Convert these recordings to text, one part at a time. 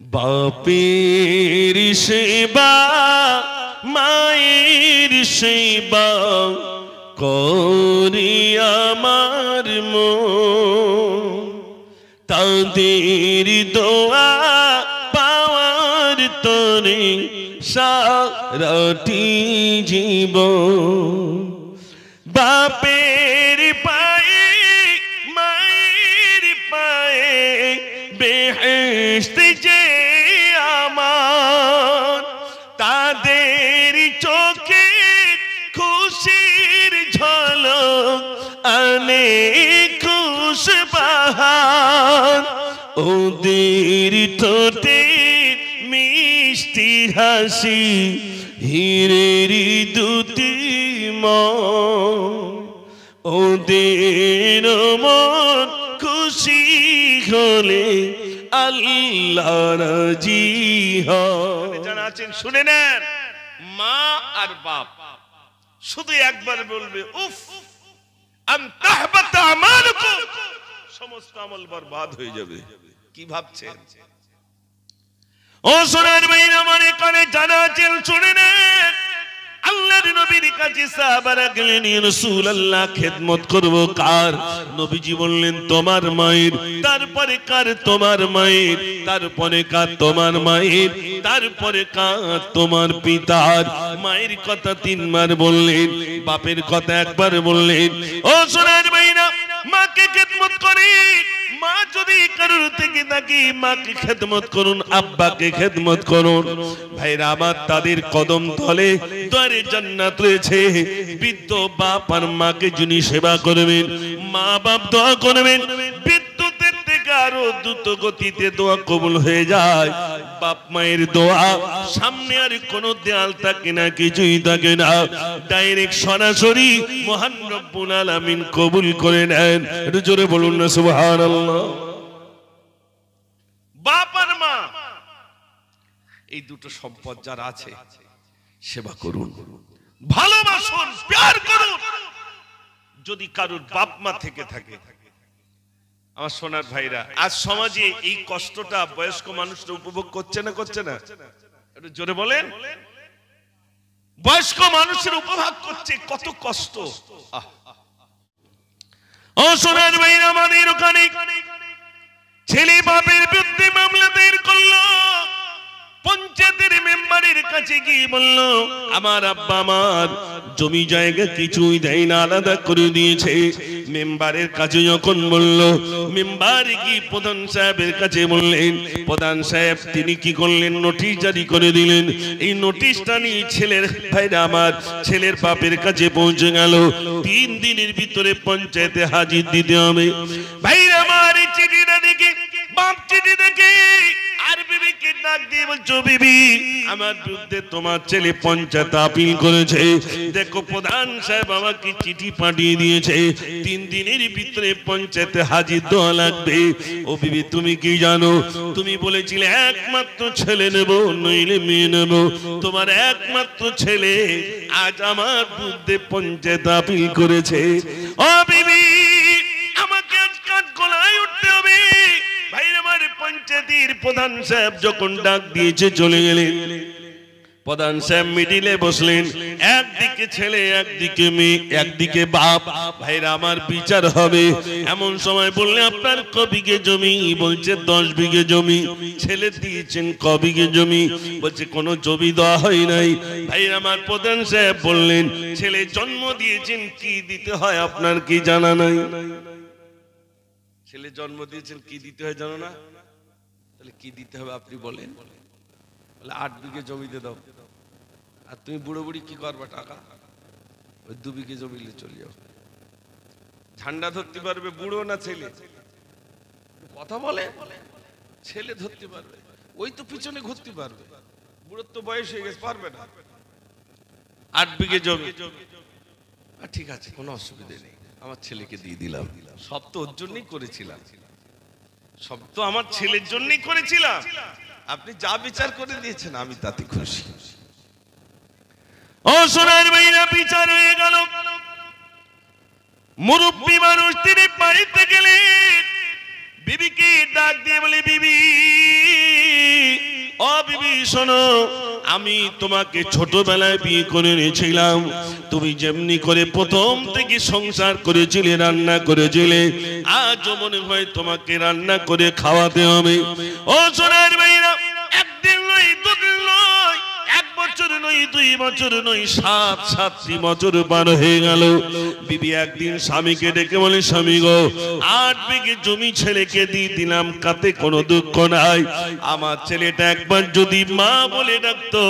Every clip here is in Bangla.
বাপের সেবা মায়ের সেবা করি আমার মন, তাদের দোয়া পাওয়ার তরে সারাটি জীবন। বাপের পায়ে মায়ের পায়ে বেহেশত যে আমার, তাদের চোখে খুশির ঝলক আনে খুশবাহার, ওদের ঠোঁটে মিষ্টি হাসি হীরের দুটি মন, ওদের মন খুশি হলে আল্লাহ রাজি হয়। জানা আছেন শুনে নেন, মা আর বাপ শুধু একবার বলবে উফ আনতাহবাতা আমালুকুম, সমস্ত আমল বরবাদ হয়ে যাবে। কি ভাবছেন? ও সোনার ভাইরা আমার কানে জানা আছেন শুনে নেন, আল্লাহর নবীর কাছে সাহাবারা গেলেন, ইয়া রাসূলুল্লাহ খেদমত করব কার? নবীজি বললেন তোমার মায়ের। তারপরে কার? তোমার মায়ের। তারপরে কার? তোমার মায়ের। তারপরে কার? তোমার পিতার। মায়ের কথা তিনবার বললেন, বাপের কথা একবার বললেন। ও সোনার ভাইরা মাকে খেদমত করে, মা যদি কারোর থেকে থাকি মাকে খেদমত করুন, আব্বাকে খেদমত করুন। ভাইরা আমার তাদের কদম তলে দ্বারে জান্নাত রয়েছে। বৃদ্ধ বাপ আর মাকে যিনি সেবা করবেন, মা বাপ দোয়া করবেন, বিদ্যুতের থেকে আরো দ্রুত গতিতে দোয়া কবুল হয়ে যায়। বাপ মায়ের দোয়া সামনে আর কোনো দেয়াল থাকে না, কিছুই থাকে না, ডাইরেক্ট সরাসরি মহান রব্বুল আলামিন কবুল করে নেন। একটু জোরে বলুন না সুবহানাল্লাহ। বাপ আর মা এই দুটো সম্পদ যার আছে সেবা করুন, ভালোবাসুন, প্যার করুন। যদি কারোর বাপ মা থেকে থাকে, আমার সোনার ভাইরা আজ সমাজে এই কষ্টটা বয়স্ক মানুষরা উপভোগ করছে না, করছে না? একটু জোরে বলেন। বয়স্ক মানুষের উপভোগ করছে কত কষ্ট। ও সোনার ভাইরা আমাদের ওখানে ছেলে বাপের বিরুদ্ধে মামলা দায়ের করলো, পঞ্চায়েতের মেম্বারের কাছে গিয়ে বলল আমার আব্বা আমার জমি জায়গা কিছুই দেয় না, আলাদা করে দিয়েছে। মেম্বারের কাছে যখন বলল, মেম্বার কি প্রধান সাহেবের কাছে বললেন, প্রধান সাহেব তিনি কি করলেন, নোটিশ জারি করে দিলেন। এই নোটিশটা নিয়ে ছেলের ভাইরা আমার ছেলের বাপের কাছে পৌঁছে গেল। 3 দিনের ভিতরে পঞ্চায়েতে হাজির দিতে হবে। ভাইরা আমার এই চিঠিটা দেখে বাপ চিঠি দেখে আর বিবিকে ডাক দিয়ে বলছো, বিবি আমার বিরুদ্ধে তোমার ছেলে পঞ্চায়েত আপিল করেছে, দেখো প্রধান সাহেব আমাকে চিঠি পাঠিয়ে দিয়েছে, 3 দিনের ভিতরে পঞ্চায়েতে হাজির দেওয়া লাগবে। ও বিবি তুমি কি জানো, তুমি বলেছিলে একমাত্র ছেলে নেব নইলে মেয়ে নেব, তোমার একমাত্র ছেলে আজ আমার বিরুদ্ধে পঞ্চায়েত আপিল করেছে। ও বিবি আমাকে আজ কাঠ গলায় উঠতে হবে। ভাইরা আমার পঞ্চায়েতের প্রধান সাহেব যখন ডাক দিয়েছে চলে গেলেন। প্রধান সাহেব মিডিলে বসলেন, একদিকে ছেলে একদিকে মেয়ে একদিকে বাপ। ভাইরা আমার বিচার হবে। এমন সময় বললে আপনার ক বিঘে জমি? বলছে 10 বিঘে জমি। ছেলে দিয়েছেন ক বিঘে জমি? বলছে কোনো জমি দেওয়া হয় নাই। ভাইরা আমার প্রধান সাহেব বললেন ছেলে জন্ম দিয়েছেন, কি দিতে হয় আপনার কি জানা নাই? ছেলে জন্ম দিয়েছেন কি দিতে হয় জানো না? তাহলে কি দিতে হবে আপনি বলেন। বলে 8 বিঘে জমিতে দাও। আর তুমি বুড়ো বুড়ি কি করবা টাকা? ওই 2 বিঘে জমিলে চলে যাও। ঝান্ডা ধরতে পারবে বুড়ো না ছেলে? কথা বলে। ছেলে ধরতে পারবে, ওই তো পিছনে ঘুরতে পারবে, বুড়োর তো বয়স হয়ে গেছে, পারবে না। 8 বিঘে জমি, ঠিক আছে কোনো অসুবিধা নেই, আমার ছেলেকে দিয়ে দিলাম। সব তো ওর জন্যই করেছিলাম, সব তো আমার ছেলের জন্যই করেছিলাম। আপনি যা বিচার করে দিয়েছেন আমি তাতে খুশি। ও সোনার ভাইরা বিচার হয়ে গেল। মুরব্বী মানুষ তিনি বাড়িতে গেলেন, বিবিকে ডাক দিয়ে বলে বিবি শোনো, আমি তোমাকে ছোটবেলায় বিয়ে করে এনেছিলাম, তুমি যেমনি করে প্রথম থেকে সংসার করেছিলে, রান্না করেছিলে, আজও মনে হয় তোমাকে রান্না করে খাওয়াতে হবে। ও সোনার ভাইরা, একদিন নয়, দুদিন নয়, 1 বছর নয়, 2 বছর নয়, 7 বছর পার হয়ে গেল। বিবি একদিন স্বামীকে ডেকে বলে, স্বামী গো, 8 বিঘে জমি ছেলেকে দিয়ে দিলাম, কাতে কোনো দুঃখ নাই। আমার ছেলেটা একবার যদি মা বলে ডাকতো,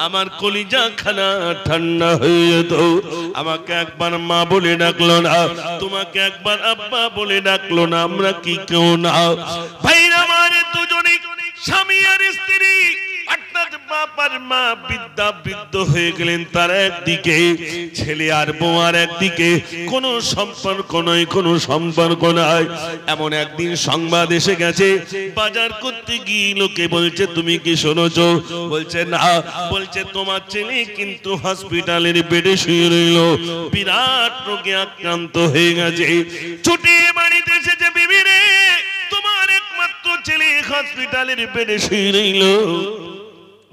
আমার কলিজা খানা ঠান্ডা হয়ে যেত। আমাকে একবার মা বলে ডাকলো না, তোমাকে একবার আব্বা বলে ডাকলো না, আমরা কি কেউ না? ভাইরা আমার, দুজনেই স্বামী আর স্ত্রী, অর্থাৎ বাপ আর মা বৃদ্ধ হয়ে গেলেন। তার একদিকে ছেলে আর বউ, আর একদিকে কোনো সম্পর্ক নয়, কোনো সম্পর্ক নাই। এমন একদিন সংবাদ এসে গেছে, বাজার করতে গিয়ে লোকে বলছে, তুমি কি শোনেছো? বলছে না। বলছে তোমার ছেলে কিন্তু হসপিটালের বেডে শুয়ে রইল, বিরাট রোগে আক্রান্ত হয়ে গেছে। ছুটে বাড়িতে এসেছে, বিবি রে, তোমার একমাত্র ছেলে হসপিটালের বেডে শুয়ে রইল।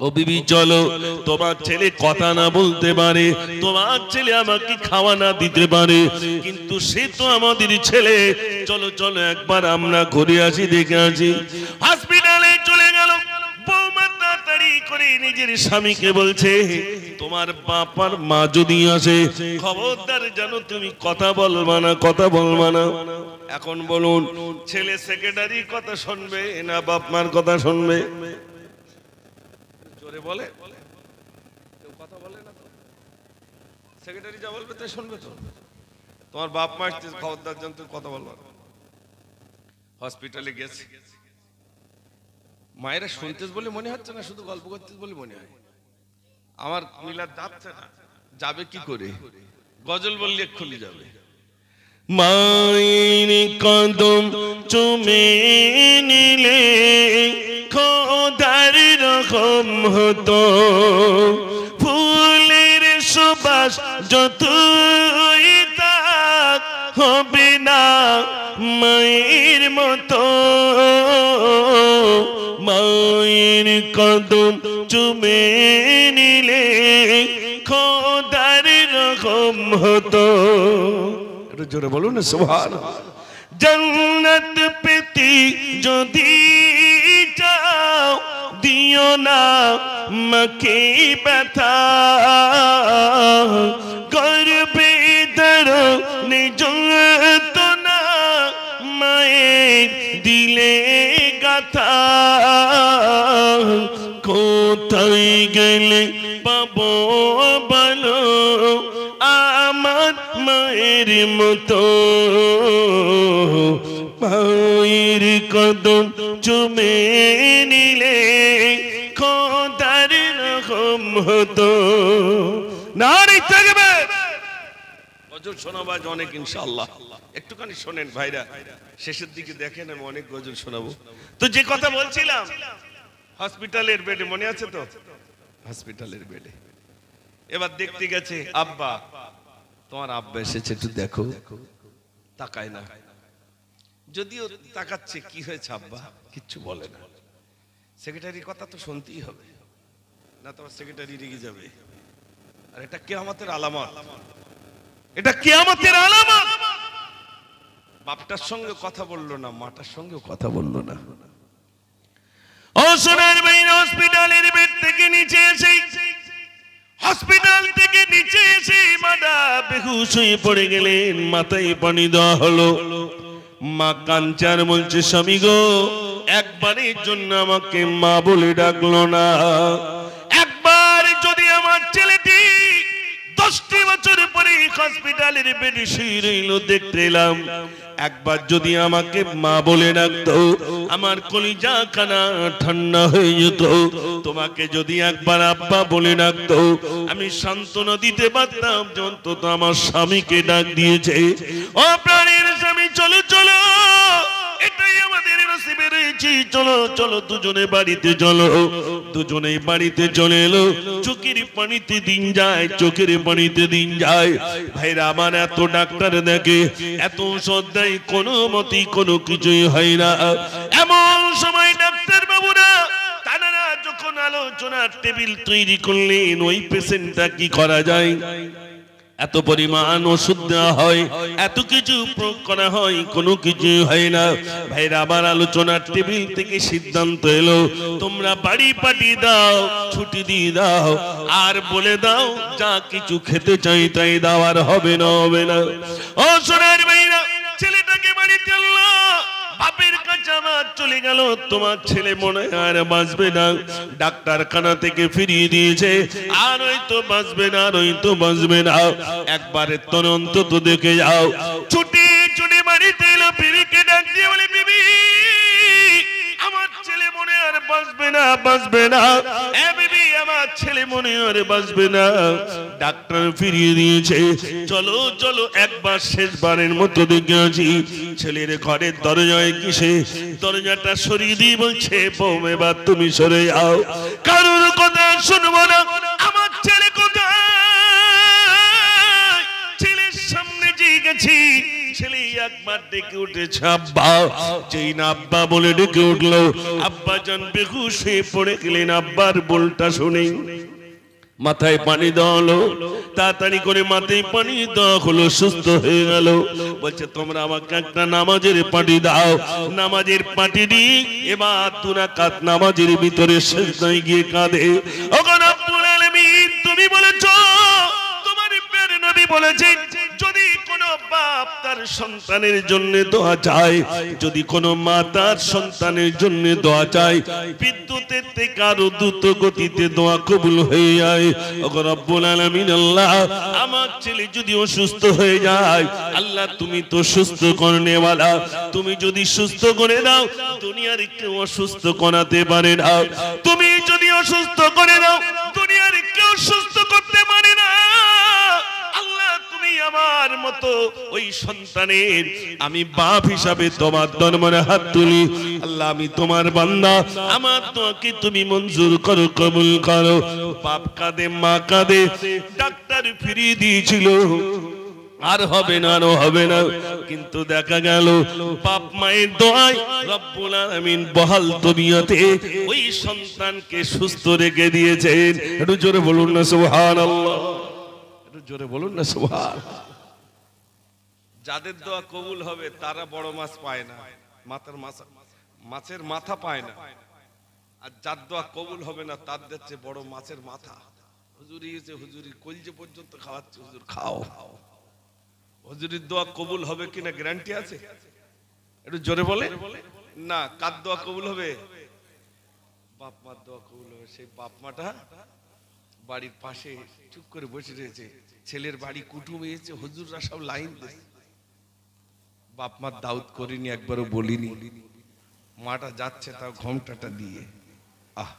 ও বিবি চলো, তোমার ছেলে কথা না বলতে পারে, তোমার ছেলে আমাকে খাওয়া না দিতে পারে, কিন্তু সে তো আমাদের ছেলে, চলো চলো একবার আমরা ঘুরে আসি, দেখে আসি। হসপিটালে চলে গেল। বৌমা তাড়াতাড়ি করে নিজের স্বামীকে বলছে, তোমার বাপ আর মা যদি আসে, খবরদার যেন তুমি কথা বলবা না, কথা বলবা না। এখন বলুন, ছেলে সেক্রেটারি কথা শুনবে না বাপ মার কথা শুনবে? বলে কেউ কথা বলে না, তো সেক্রেটারি যা বলবে তাই শুনবে। তো তোমার বাপ মা আসছে, খবরদার জানতে কথা বলবো। হসপিটালে গেছে, মায়েরা শুনতেছ বলে মনে হচ্ছে না, শুধু গল্প করতেছ বলে মনে হয়। আমার মিলাদ যাচ্ছে না, যাবে কি করে? গজল বললে এক্ষুনি যাবে। মায়ের কদম চুমে নিলে খোদার রকম হতো, ফুলের সুবাস যতই তাক হবে না মায়ের মতো। মায়ের কদম চুমে নিলে খোদার রকম হতো। একটু জোরে বলুন না সুবহানাল্লাহ। জন্নত পেতে যদি চাও, দিও না মাকে ব্যথা, গর্বে ধরো নিযত না মায়ের দিলে গাথা। কোথায় গেলে পাবো বলো আমার মায়ের মতো? মায়ের কদম চুমে নিলে খোদার রকম হতো। নারী থাকবে গজল শোনাবো আজ অনেক ইনশাআল্লাহ। একটুখানি শোনেন ভাইরা, শেষের দিকে দেখেন, আমি অনেক গজল শোনাবো। তো যে কথা বলছিলাম, হসপিটালের বেডে, মনে আছে তো? হসপিটালের বেডে এবার দেখতে গেছে আব্বা, তোমার আব্বা এসেছে, একটু দেখো। তাকায় না, যদিও তাকাচ্ছে, কি হয়েছে আব্বা? কিচ্ছু বলে না। সেক্রেটারির কথা তো শুনতেই হবে, না তোমার সেক্রেটারি রেগে যাবে। আর এটা কিয়ামতের আলামত, এটা কিয়ামতের আলামত। বাপটার সঙ্গে কথা বললো না, মাটার সঙ্গে কথা বললো না। ও সোনার ভাইরা, হসপিটালের বেড থেকে নিচে এসে, হসপিটাল থেকে নিচে এসে মাটা বেহুশ হয়ে পড়ে গেলেন, মাথায় পানি দেওয়া হলো। মা কাঞ্চার বলছে, স্বামী গো, একবারের জন্য আমাকে মা বলে ডাকলো না। একবার যদি আমার ছেলেটি 10টি বছর পরে হসপিটালের বেডে শুয়ে রইল, দেখতে এলাম, একবার যদি আমাকে মা বলে ডাকতো, আমার কলিজা খানা ঠান্ডা হয়ে যেত। তোমাকে যদি একবার আব্বা বলে ডাকতো, আমি সান্ত্বনা দিতে পারতাম যে অন্তত আমার স্বামীকে ডাক দিয়েছে। ও প্রাণের স্বামী, চলো চলো, এটাই আমাদের নসিবে রয়েছে। চলো চলো, দুজনে বাড়িতে চলো। দুজনেই বাড়িতে চলে এলো। চোখের পানিতে দিন যায়, চোখের পানিতে দিন যায়। ভাইরা আমার, এত ডাক্তার দেখে, এত শ্রদ্ধায়, কোনো মতি কোনো কিছুই হয় না। এমন সময় ডাক্তার বাবুরা তারা যখন আলোচনার টেবিল তৈরি করলেন, ওই পেশেন্টটা কি করা যায়, এত পরিমাণ ওষুধ দেওয়া হয়, এত কিছু প্রয়োগ করা হয়, কোনো কিছু হয় না। ভাইরা আবার আলোচনার টেবিল থেকে সিদ্ধান্ত এলো, তোমরা বাড়ি পাঠিয়ে দাও, ছুটি দিয়ে দাও, আর বলে দাও যা কিছু খেতে চাই তাই দেওয়ার হবে না, হবে না। ও সোনার ভাইরা, ছেলেটাকে বাড়িতে আনলো, বাপের কাছে আমার চলে গেল, তোমার ছেলে মনে আর বাঁচবে না, ডাক্তারখানা থেকে ফিরিয়ে দিয়েছে, আর ওই তো বাঁচবে না, আর ওই তো বাঁচবে না, একবারে তদন্ত তো দেখে যাও। ছুটি ছুটি বাড়িতে এলো, বিবিকে ডাক দিয়ে বলে, বিবি আমার ছেলে মনে আর বাঁচবে না, বাঁচবে না, এ বিবি আমার ছেলে মনে আর বাঁচবে না, ডাক্তার ফিরিয়ে দিয়েছে, চলো চলো একবার শেষবারের মতো দেখে আছি। ছেলের ঘরের দরজায় কিসে, দরজাটা সরিয়ে দিয়ে বলছে, বউ এবার তুমি সরে যাও, কারোর কথা শুনবো না, আমার ছেলে কোথায়, ছেলের সামনে যেই গেছি, ছেলে একবার ডেকে উঠেছে আব্বা, যেই না আব্বা বলে ডেকে উঠলো, আব্বা জান বেহুশ হয়ে পড়ে গেলেন। আব্বার বলটা শুনে মাথায় পানি দেওয়া হলো, তাড়াতাড়ি করে মাথায় পানি দেওয়া হলো, সুস্থ হয়ে গেল। বলছে তোমরা আমাকে একটা নামাজের পাটি দাও, নামাজের পাটি দিই, এবার 2 রাকাত নামাজের ভিতরে সিজদায় গিয়ে কাঁদে, ওগো রব্বুল আলামিন তুমি বলেছো, তোমার প্রিয় নবী বলেছেন, যদি কোনো বাপ তার সন্তানের জন্য দোয়া চায়, যদি কোনো মা তার সন্তানের জন্য দোয়া চায়, বিদ্যুতের থেকে আরো দ্রুত গতিতে দোয়া কবুল হয়ে যায়। ওগো রব্বুল আলামিন আল্লাহ, আমার ছেলে যদি অসুস্থ হয়ে যায়, আল্লাহ তুমি তো সুস্থ করনেওয়ালা, তুমি যদি সুস্থ করে দাও, দুনিয়ার কেউ অসুস্থ করাতে পারে না, তুমি যদি অসুস্থ করে দাও, দুনিয়ার কেউ সুস্থ করতে পারে না। আল্লাহ তুমি আমার মতো ওই সন্তানের, আমি বাপ হিসাবে তোমার দরবারে হাত তুলি, আল্লাহ আমি তোমার বান্দা, আমার দোয়াকে তুমি মঞ্জুর করো, কবুল করো। বাপ কাঁদে, মা কাঁদে, ডাক্তার ফিরিয়ে দিয়েছিল, আর হবে না, আর হবে না, কিন্তু দেখা গেল বাপ মায়ের দোয়ায় রব্বুল আলামিন বহাল তবিয়তে ওই সন্তানকে সুস্থ রেখে দিয়েছেন। একটু জোরে বলুন না সুবহানাল্লাহ, একটু জোরে বলুন না সুবহানাল্লাহ। যাদের দোয়া কবুল হবে তারা বড় মাছ পায় না, মাছের মাথা পায় না, আর যার দোয়া কবুল হবে না তাদের চেয়ে বড় মাছের মাথা। হুজুরি এসে হুজুরি কলজে পর্যন্ত খাওয়াচ্ছে, হুজুর খাও, হুজুরির দোয়া কবুল হবে কিনা গ্যারান্টি আছে? একটু জোরে বলে না। কার দোয়া কবুল হবে? বাপ মার দোয়া কবুল হবে। সেই বাপ মাটা বাড়ির পাশে চুপ করে বসে রয়েছে, ছেলের বাড়ি কুটুম এসেছে, হুজুররা সব লাইন দিচ্ছে, বাপ মার দাউদ করিনি, একবারও বলিনি, মাটা যাচ্ছে তাও ঘোমটাটা দিয়ে। আহ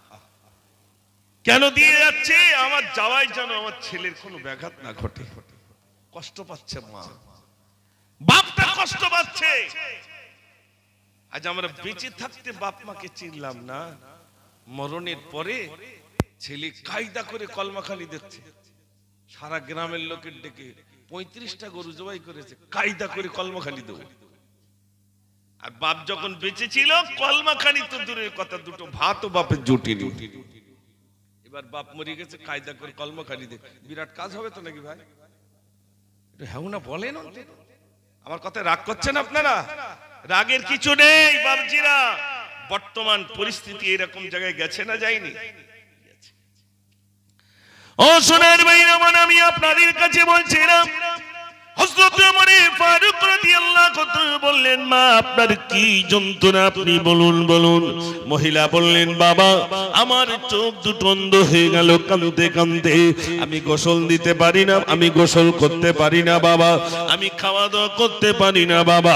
কেন দিয়ে যাচ্ছে? আমার যাওয়াই যেন আমার ছেলের কোনো ব্যাঘাত না ঘটে। কষ্ট পাচ্ছে মা, বাপটা কষ্ট পাচ্ছে। আজ আমরা বেঁচে থাকতে বাপ মাকে চিনলাম না, মরণের পরে ছেলে কায়দা করে কলমাখানি দিচ্ছে, সারা গ্রামের লোকের ডেকে 35টা গরু জবাই করেছে, কায়দা করে কলমাখানি দেবো। আর বাপ যখন বেঁচে ছিল, কলমাখানি তো দূরের কথা, দুটো ভাতও বাপের জুটিনি। এবার বাপ মরে গেছে, কায়দা করে কলমাখানি দে, বিরাট কাজ হবে তো নাকি ভাই? হ্যাঁ না বলেন, আমার কথা রাগ করছেন আপনারা? রাগের কিছু নেই বাবজিরা, বর্তমান পরিস্থিতি এরকম জায়গায় গেছে না যায়নি? ও সোনার ভাইরা, আমি আপনাদের কাছে বলছিলাম, হযরত ওমর ফারুক রাদিয়াল্লাহু তাআলা বললেন, মা আপনার কি যন্ত্রণা আপনি বলুন বলুন। মহিলা বললেন, বাবা আমার চোখ দুটো অন্ধ হয়ে গেল, কাঁদতে কাঁদতে আমি গোসল দিতে পারি না, আমি গোসল করতে পারি না বাবা, আমি খাওয়া দাওয়া করতে পারি না বাবা।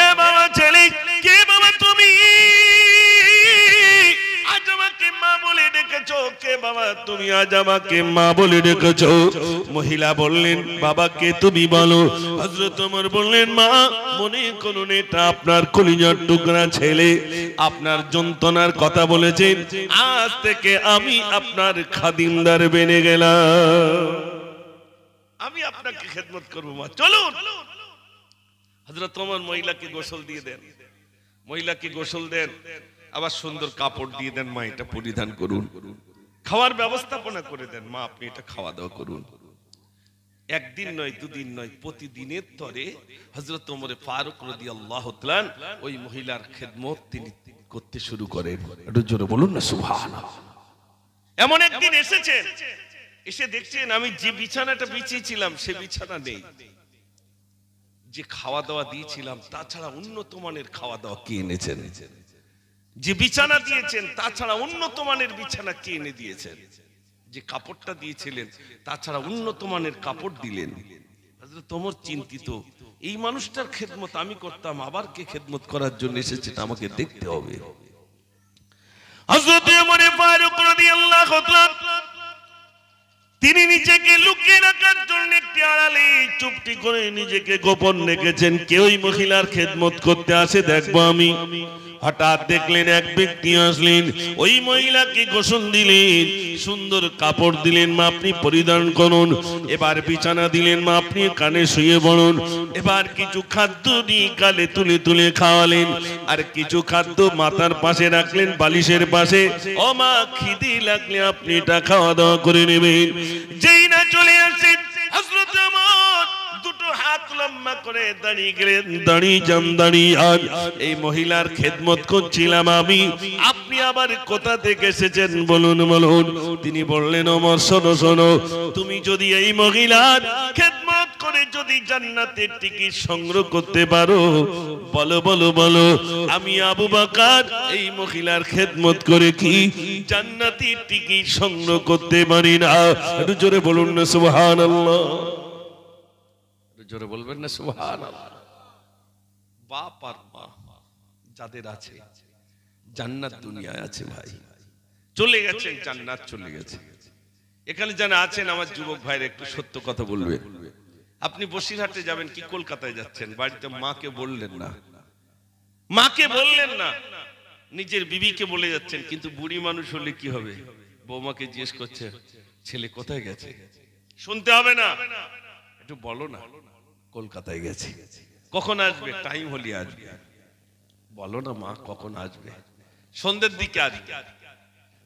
এ বাবা ছেলে, কে বাবা তুমি? আজ আমাকে মা বলে ডেকেছো, কে বাবা তুমি আজ আমাকে মা বলে ডেকেছো? মহিলা বললেন, বাবাকে তুমি বলো। হযরত ওমর বললেন, মা মনে করুন এটা আপনার কলিজার টুকরা ছেলে, আপনার যন্ত্রণার কথা বলেছেন, আজ থেকে আমি আপনার খাদিমদার বেনে গেলাম, আমি আপনাকে খেদমত করবো মা, চলুন। হযরত ওমর মহিলাকে গোসল দিয়ে দেন, মহিলাকে গোসল দেন, আবার সুন্দর কাপড় দিয়ে দেন, মা এটা পরিধান করুন। খাওয়ার ব্যবস্থাপনা করে দেন, মা আপনি এটা খাওয়া দাওয়া করুন। একদিন নয়, দুদিন নয়, প্রতিদিনের তরে হযরত ওমর ফারুক রাদিয়াল্লাহু তাআলা ওই মহিলার খেদমত তিনি করতে শুরু করেন। একটু জোরে বলুন না সুবহানাল্লাহ। এমন একদিন এসেছেন, এসে দেখছেন আমি যে বিছানাটা বিছিয়েছিলাম সে বিছানা নেই, যে খাওয়া দাওয়া দিয়েছিলাম তাছাড়া উন্নত মানের খাওয়া দাওয়া কে এনেছেন, যে বিছানা দিয়েছেন তাছাড়া উন্নত মানের বিছানা কে এনে দিয়েছেন, যে কাপড়টা দিয়েছিলেন তাছাড়া উন্নত মানের কাপড় দিলেন। হযরত ওমর চিন্তিত, এই মানুষটার খেদমত আমি করতাম, আবার কে খেদমত করার জন্য এসেছে আমাকে দেখতে হবে। হযরত ওমর ফারুক রাদিয়াল্লাহু তাআলা তিনি নিজেকে লুকিয়ে রাখার জন্য একটি আড়ালে চুপটি করে নিজেকে গোপন রেখেছেন। কেউই মহিলার খেদমত করতে আসে দেখবো আমি। হঠাৎ দেখলেন এক ব্যক্তি আসলেন, ওই মহিলাকে গোসল দিলেন, সুন্দর কাপড় দিলেন, মা আপনি পরিধান করুন। এবার বিছানা দিলেন, মা আপনি কানে শুয়ে পড়ুন। এবার কিছু খাদ্য নিয়ে গালে তুলে তুলে খাওয়ালেন, আর কিছু খাদ্য মাথার পাশে রাখলেন, বালিশের পাশে। ও মা, খিদে লাগলে আপনি এটা খাওয়া দাওয়া করে নেবেন। যেই না চলে আসেন হযরত ওমর দুটো হাত লম্বা করে দাঁড়িয়ে গেলেন, দাঁড়িয়ে যান, দাঁড়িয়ে আন, এই মহিলার খেদমত করছিলাম আমি, আপনি আবার কোথা থেকে এসেছেন বলুন বলুন। তিনি বললেন, ওমর শোনো শোনো, তুমি যদি এই মহিলার খেদমত করে যদি জান্নাতের টিকিট সংগ্রহ করতে পারো, বলো বলো বলো, আমি আবু বকর এই মহিলার খেদমত করে কি জান্নাতের টিকিট সংগ্রহ করতে পারি না? একটু জোরে বলুন না সুবহানাল্লাহ। জোরে বলবেন না সুবহানাল্লাহ। বাপ আর মা যাদের আছে, জান্নাত দুনিয়ায় আছে ভাই, চলে গেছে জান্নাত চলে গেছে। এখানে যারা আছেন আমার যুবক ভাইরা একটু সত্য কথা বলবে। আপনি বসিরহাটে যাবেন কি কলকাতায় যাচ্ছেন, বাড়িতে মাকে বললেন না, মাকে বললেন না, নিজের বিবিকে বলে যাচ্ছেন, কিন্তু বুড়ি মানুষ হলে কি হবে, বৌমাকে জিজ্ঞেস করছে ছেলে কোথায় গেছে, শুনতে হবে না, একটু বলো না কলকাতায় গেছে, কখন আসবে, টাইম হলে আসবে, বলো না মা কখন আসবে, সন্ধ্যের দিকে আসবে।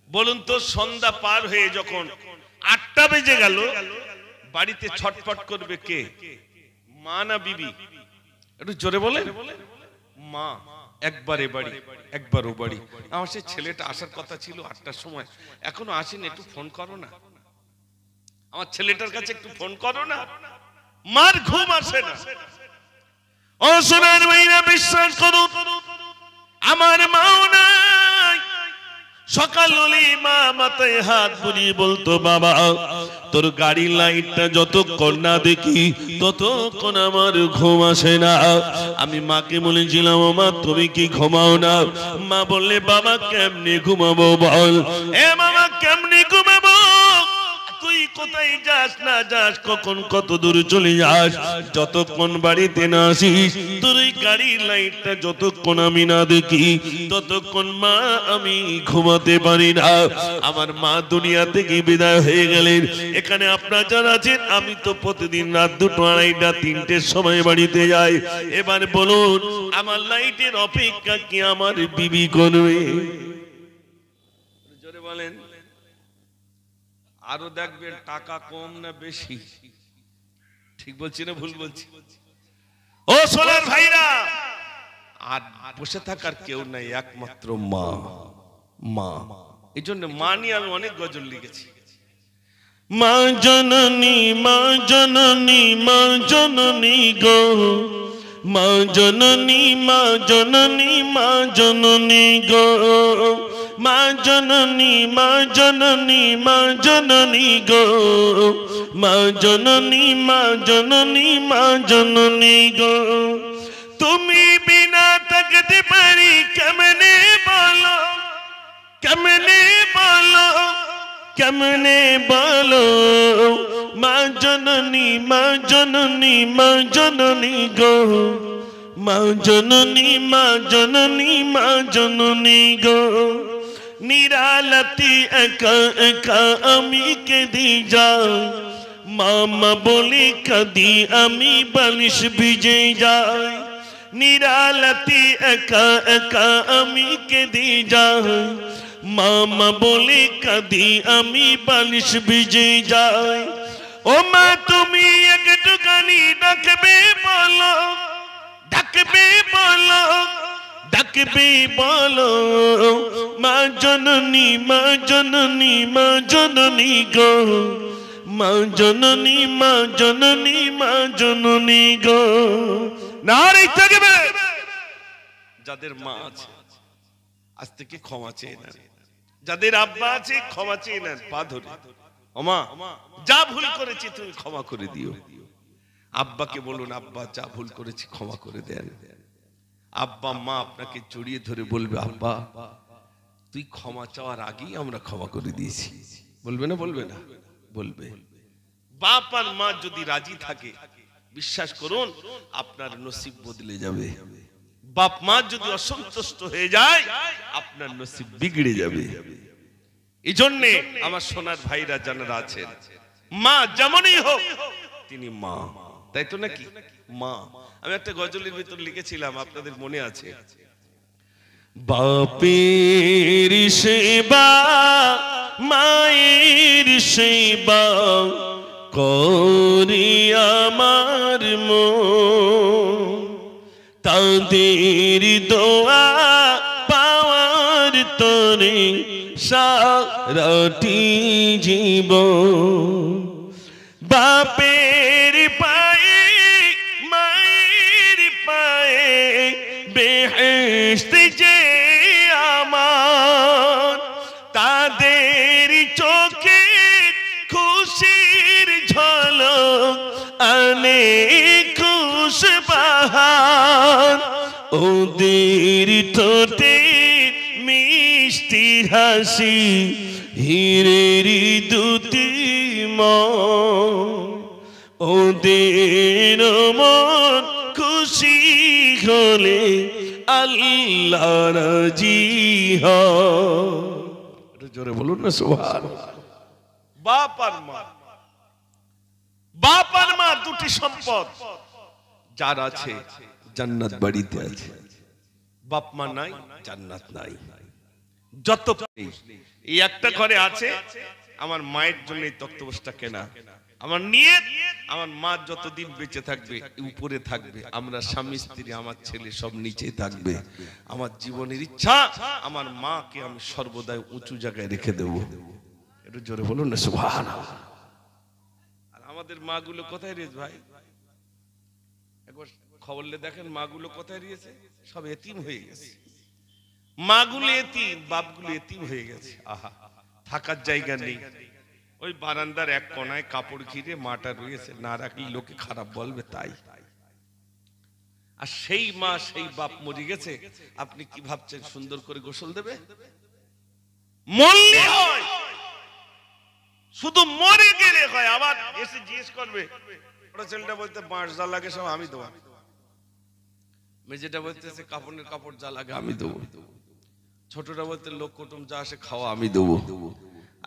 বলুন তো, সন্ধ্যা পার হয়ে যখন 8টা বেজে গেল, বাড়িতে ছটফট করবে কে, মা না বিবি? একটু জোরে বলেন। মা। একবার এ বাড়ি একবার ও বাড়ি, আমার সেই ছেলেটা আসার কথা ছিল 8টার সময়, এখনো আসেনি, একটু ফোন করো না, আমার ছেলেটার কাছে একটু ফোন করো না। মার ঘুম আসে না। ও সোনার ভাইরা, বিশ্বাস করো, আমার মাও নাই। সকাল হলে মা মাথায় হাত বুলিয়ে বলতো, বাবা তোর গাড়ির লাইটটা যতক্ষণ না দেখি ততক্ষণ আমার ঘুম আসে না। আমি মাকে বলেছিলাম, ও মা তুমি কি ঘুমাও না? মা বললে, বাবা কেমনে ঘুমাবো বল। এ বাবা কেমনে ঘুমাবো? তুই কোথায় যাস না যাস, কখন কত দূর চলে যাস, যতক্ষণ বাড়িতে না আসিস তোর এই গাড়ির লাইটটা যতক্ষণ আমি না দেখি ততক্ষণ মা আমি ঘুমাতে পারি না। আমার মা দুনিয়া থেকে বিদায় হয়ে গেলেন। এখানে আপনারা যারা আছেন, আমি তো প্রতিদিন রাত 2টো, 2:30, 3টের সময় বাড়িতে যাই। এবার বলুন, আমার লাইটের অপেক্ষা কি আমার বিবি করবে? জোরে বলেন। আরো দেখবেন টাকা কম না বেশি, ঠিক বলছি না ভুল বলছি? ও সোনার ভাইরা, আর বসে থাকার কেউ নাই, একমাত্র মা। মা, এই জন্য মা নিয়ে আমি অনেক গজল লিখেছি। মা জননী, মা জননী, মা জননী গো, মা জননী, মা জননী, মা জননী গো, মা জননী, মা জননী, মা জননী গো, মা জননী, মা জননী, মা জননী গো। তুমি বিনা থাকতে পারি কেমনে বলো, কেমনে বলো, কেমনে বলো, মা জননী, মা জননী, মা জননী গো, মা জননী, মা জননী, মা জননী গো। নিরালতি একা একা আমি কেঁদে যাই, মামা বলে কাঁদি আমি বালিশ ভিজে যাই। নিরালাতি একা একা আমি কেঁদে যাই, মামা বলে কাঁদি আমি বালিশ ভিজে যাই। ও মা তুমি একটুখানি ডাকবে বলো, ডাকবে বলো, ডাকবে বলো, মা জননী মা জননী মা জননী গো, মা জননী মা জননী মা জননী গো। নারী থাকবে যাদের মা আছে আজ থেকে ক্ষমা চেয়ে নেন, যাদের আব্বা আছে ক্ষমা চেয়ে নেন, পা ধরে ওমা যা ভুল করেছি তুমি ক্ষমা করে দিও। আব্বাকে বলুন আব্বা যা ভুল করেছি ক্ষমা করে দেন। আব্বা মা আপনাকে জড়িয়ে ধরে বলবে আব্বা তুই ক্ষমা চাওয়ার আগেই আমরা ক্ষমা করে দিয়েছি, বলবে না? বলবে না? বলবে। বাপ আর মা যদি রাজি থাকে বিশ্বাস করুন আপনার নসিব বদলে যাবে। বাপ মা যদি অসন্তুষ্ট হয়ে যায় আপনার নসিব বিগড়ে যাবে। এই জন্যে আমার সোনার ভাইরা যারা আছেন, মা যেমনই হোক তিনি মা, তাই তো নাকি? মা। আমি একটা গজলের ভিতর লিখেছিলাম, আপনাদের মনে আছে? বাপের সেবা মায়ের সেবা করি আমার মন, তাদের দোয়া পাওয়ার তরে সারাটি জীবন। বাপের পায়ে মায়ের পায়ে বেহেশত যে আমার, তাদের চোখে খুশির ঝলক আনে খুশবাহার, ওদের ঠোঁটে মিষ্টি হাসি হীরের দুটি মন, ওদের মন খুশি হলে আল্লাহ রাজি হয়। জোরে বলুন না সুবহানাল্লাহ। বাপ আর মা, বাপ আর মা দুটি সম্পদ যার আছে জান্নাত বাড়িতে আছে, বাপ মা নাই জান্নাত নাই। যত এই একটা ঘরে আছে আমার মায়ের জন্য এই তক্তপোষটা কেনা, আমার নিয়ত আমার মা যতদিন বেঁচে থাকবে উপরে থাকবে, আমরা স্বামী স্ত্রী আমার ছেলে সব নিচে থাকবে। আমার জীবনের ইচ্ছা আমার মাকে আমি সর্বদাই উঁচু জায়গায় রেখে দেবো। একটু জোরে বলুন না সুবহানাল্লাহ। আর আমাদের মা গুলো কোথায় রয়েছে ভাই? একবার খবর দেখেন মাগুলো কোথায় রয়েছে? সব এতিম হয়ে গেছে। মাগুলো এতিম, বাপগুলো এতিম হয়ে গেছে। আহা, থাকার জায়গা নেই। ওই বারান্দার এক কোনায় কাপড় ঘিরে মাটা রয়েছে, না রাখলে লোকে খারাপ বলবে তাই। আর সেই মা সেই বাপ মরে গেছে, আপনি কি ভাবছেন সুন্দর করে গোসল দেবে? মরলে হয়, শুধু মরে গেলে হয়। আবার এসে জিজ্ঞেস করবে, ওরা ছেলেটা বলতে বাঁশ যা লাগে সব আমি দেবো, মেজেটা বলতেছে কাপড়ের কাপড় যা লাগে আমি দেবো, ছোটটা বলতে লোক কুটুম যা আসে খাওয়া আমি দেবো।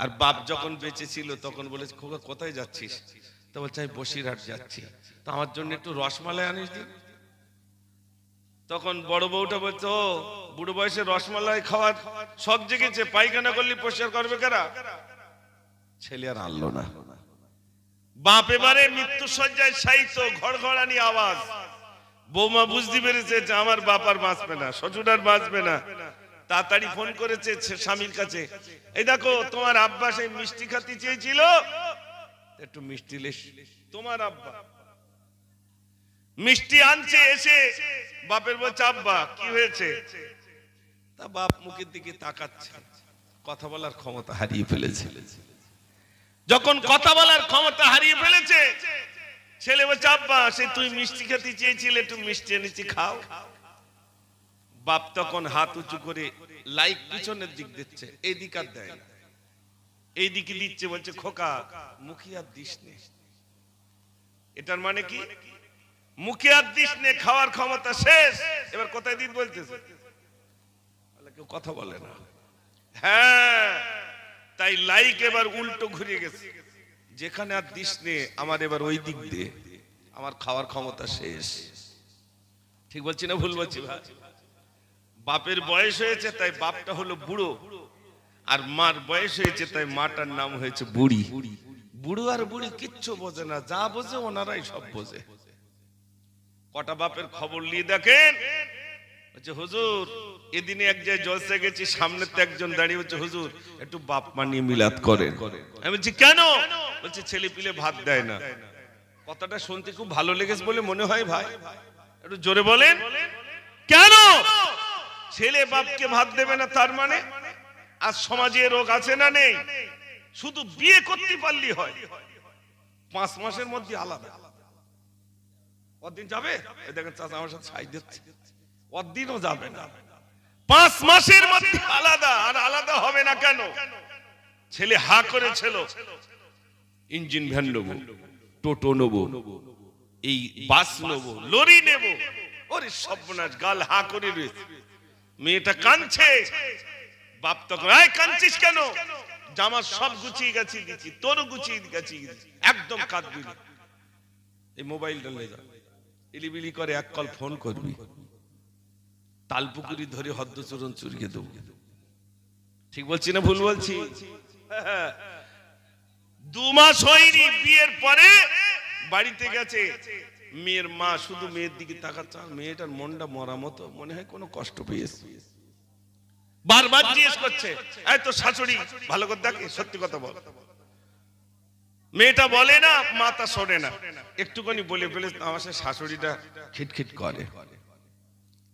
আর বাপ যখন বেঁচে ছিল তখন বলেছে খোকা কোথায় যাচ্ছিস? তো বলছে আমি বসিরহাট যাচ্ছি, তো আমার জন্য একটু রসমালাই আনিস দিন। তখন বড় বউটা বলছে ও বুড়ো বয়সে রসমালাই খাওয়ার শখ জেগেছে, পায়খানা করলে পরিষ্কার করবে কারা? ছেলে আর আনলো না। বাপ এবারে মৃত্যু সজ্জায় শায়িত, ঘড়ঘড়ানি আওয়াজ। বৌমা বুঝতে পেরেছে যে আমার বাপ আর বাঁচবে না, শ্বশুর আর বাঁচবে না। তাড়াতাড়ি ফোন করেছে স্বামীর কাছে, এই দেখো তোমার আব্বা সেই মিষ্টি খাতি চেয়েছিল, একটু মিষ্টি লেস। তোমার আব্বা মিষ্টি আনছে, এসে বাপের বলছে আব্বা কি হয়েছে? তা বাপ মুখের দিকে তাকাচ্ছে, কথা বলার ক্ষমতা হারিয়ে ফেলেছে। যখন কথা বলার ক্ষমতা হারিয়ে ফেলেছে, ছেলে বলছে আব্বা সে তুই মিষ্টি খেতে চেয়েছিলে, একটু মিষ্টি এনেছি খাও। বাপ তখন হাত উঁচু করে লাইক পিছনের দিক দিচ্ছে, এই দিক আর দেয় না, এই দিকে দিচ্ছে, বলছে খোকা মুখে আর দিস নে। এটার মানে কি? মুখে আর দিস নে, খাওয়ার ক্ষমতা শেষ। এবার কোথায় দিন বলতেছে, কেউ কথা বলে না। হ্যাঁ, তাই লাইক এবার উল্টো ঘুরে গেছে, যেখানে আর দিস নে আমার এবার ওই দিক দিয়ে, আমার খাওয়ার ক্ষমতা শেষ। ঠিক বলছি না ভুল বলছি ভাই? বাপের বয়স হয়েছে তাই বাপটা হলো বুড়ো, আর মার বয়স হয়েছে তাই মাটার নাম হয়েছে বুড়ি। বুড়ো আর বুড়ি কিচ্ছু বোঝে না, যা বোঝে ওনারাই সব বোঝে। কটা বাপের খবর নিয়ে দেখেন, বলছে হুজুর এদিনে এক জায়গায় জলসা গেছি, সামনে তো একজন দাঁড়িয়ে বলছে হুজুর একটু বাপ মা নিয়ে মিলাদ করেন। আমি বলছি কেন? বলছে ছেলে পিলে ভাত দেয় না। কথাটা শুনতে খুব ভালো লেগেছে বলে মনে হয় ভাই, একটু জোরে বলেন কেন ছেলে বাপকে ভাত দেবে না? তার মানে আজ সমাজে রোগ আছে না নেই? শুধু বিয়ে করতে পারলি হয়, 5 মাসের মধ্যে আলাদা। কতদিন যাবে? এই দেখেন চাচা আমার সাথে ছাই দিচ্ছে, কতদিনও যাবে না, 5 মাসের মধ্যে আলাদা। আর আলাদা হবে না কেন? ছেলে হা করেছিল ইঞ্জিন ভ্যান নেবো, টোটো নেবো, এই বাস নেবো, লরি নেবো। ওরে সর্বনাশ, গাল হা করে রয়েছে। মেয়েটা কাঁদছে, বাপ তখন এই কাঁদছিস কেন? জামা সব গুছিয়ে গেছি দিচ্ছি, তোরও গুছিয়ে গেছি, একদম কাঁদবি না। এই মোবাইলটা নিয়ে যা, ইলিবিলি করে এক কল ফোন করবি, তালপুকুরি ধরে হদ্দচরণ চুরিয়ে দেবো। ঠিক বলছি না ভুল বলছি? 2 মাস হয়নি বিয়ের পরে বাড়িতে গেছে, মেয়ের মা শুধু মেয়ের দিকে তাকাচ্ছে, মেয়েটার মনটা মরা মতো, মনে হয় কোনো কষ্ট পেয়েছে। বারবার জিজ্ঞেস করছে এই তো শাশুড়ি ভালো করে দেখে, সত্যি কথা বল। মেয়েটা বলে না, মাতা শোনে না, একটুখানি বলে ফেলে আমার সাথে শাশুড়িটা খিটখিট করে,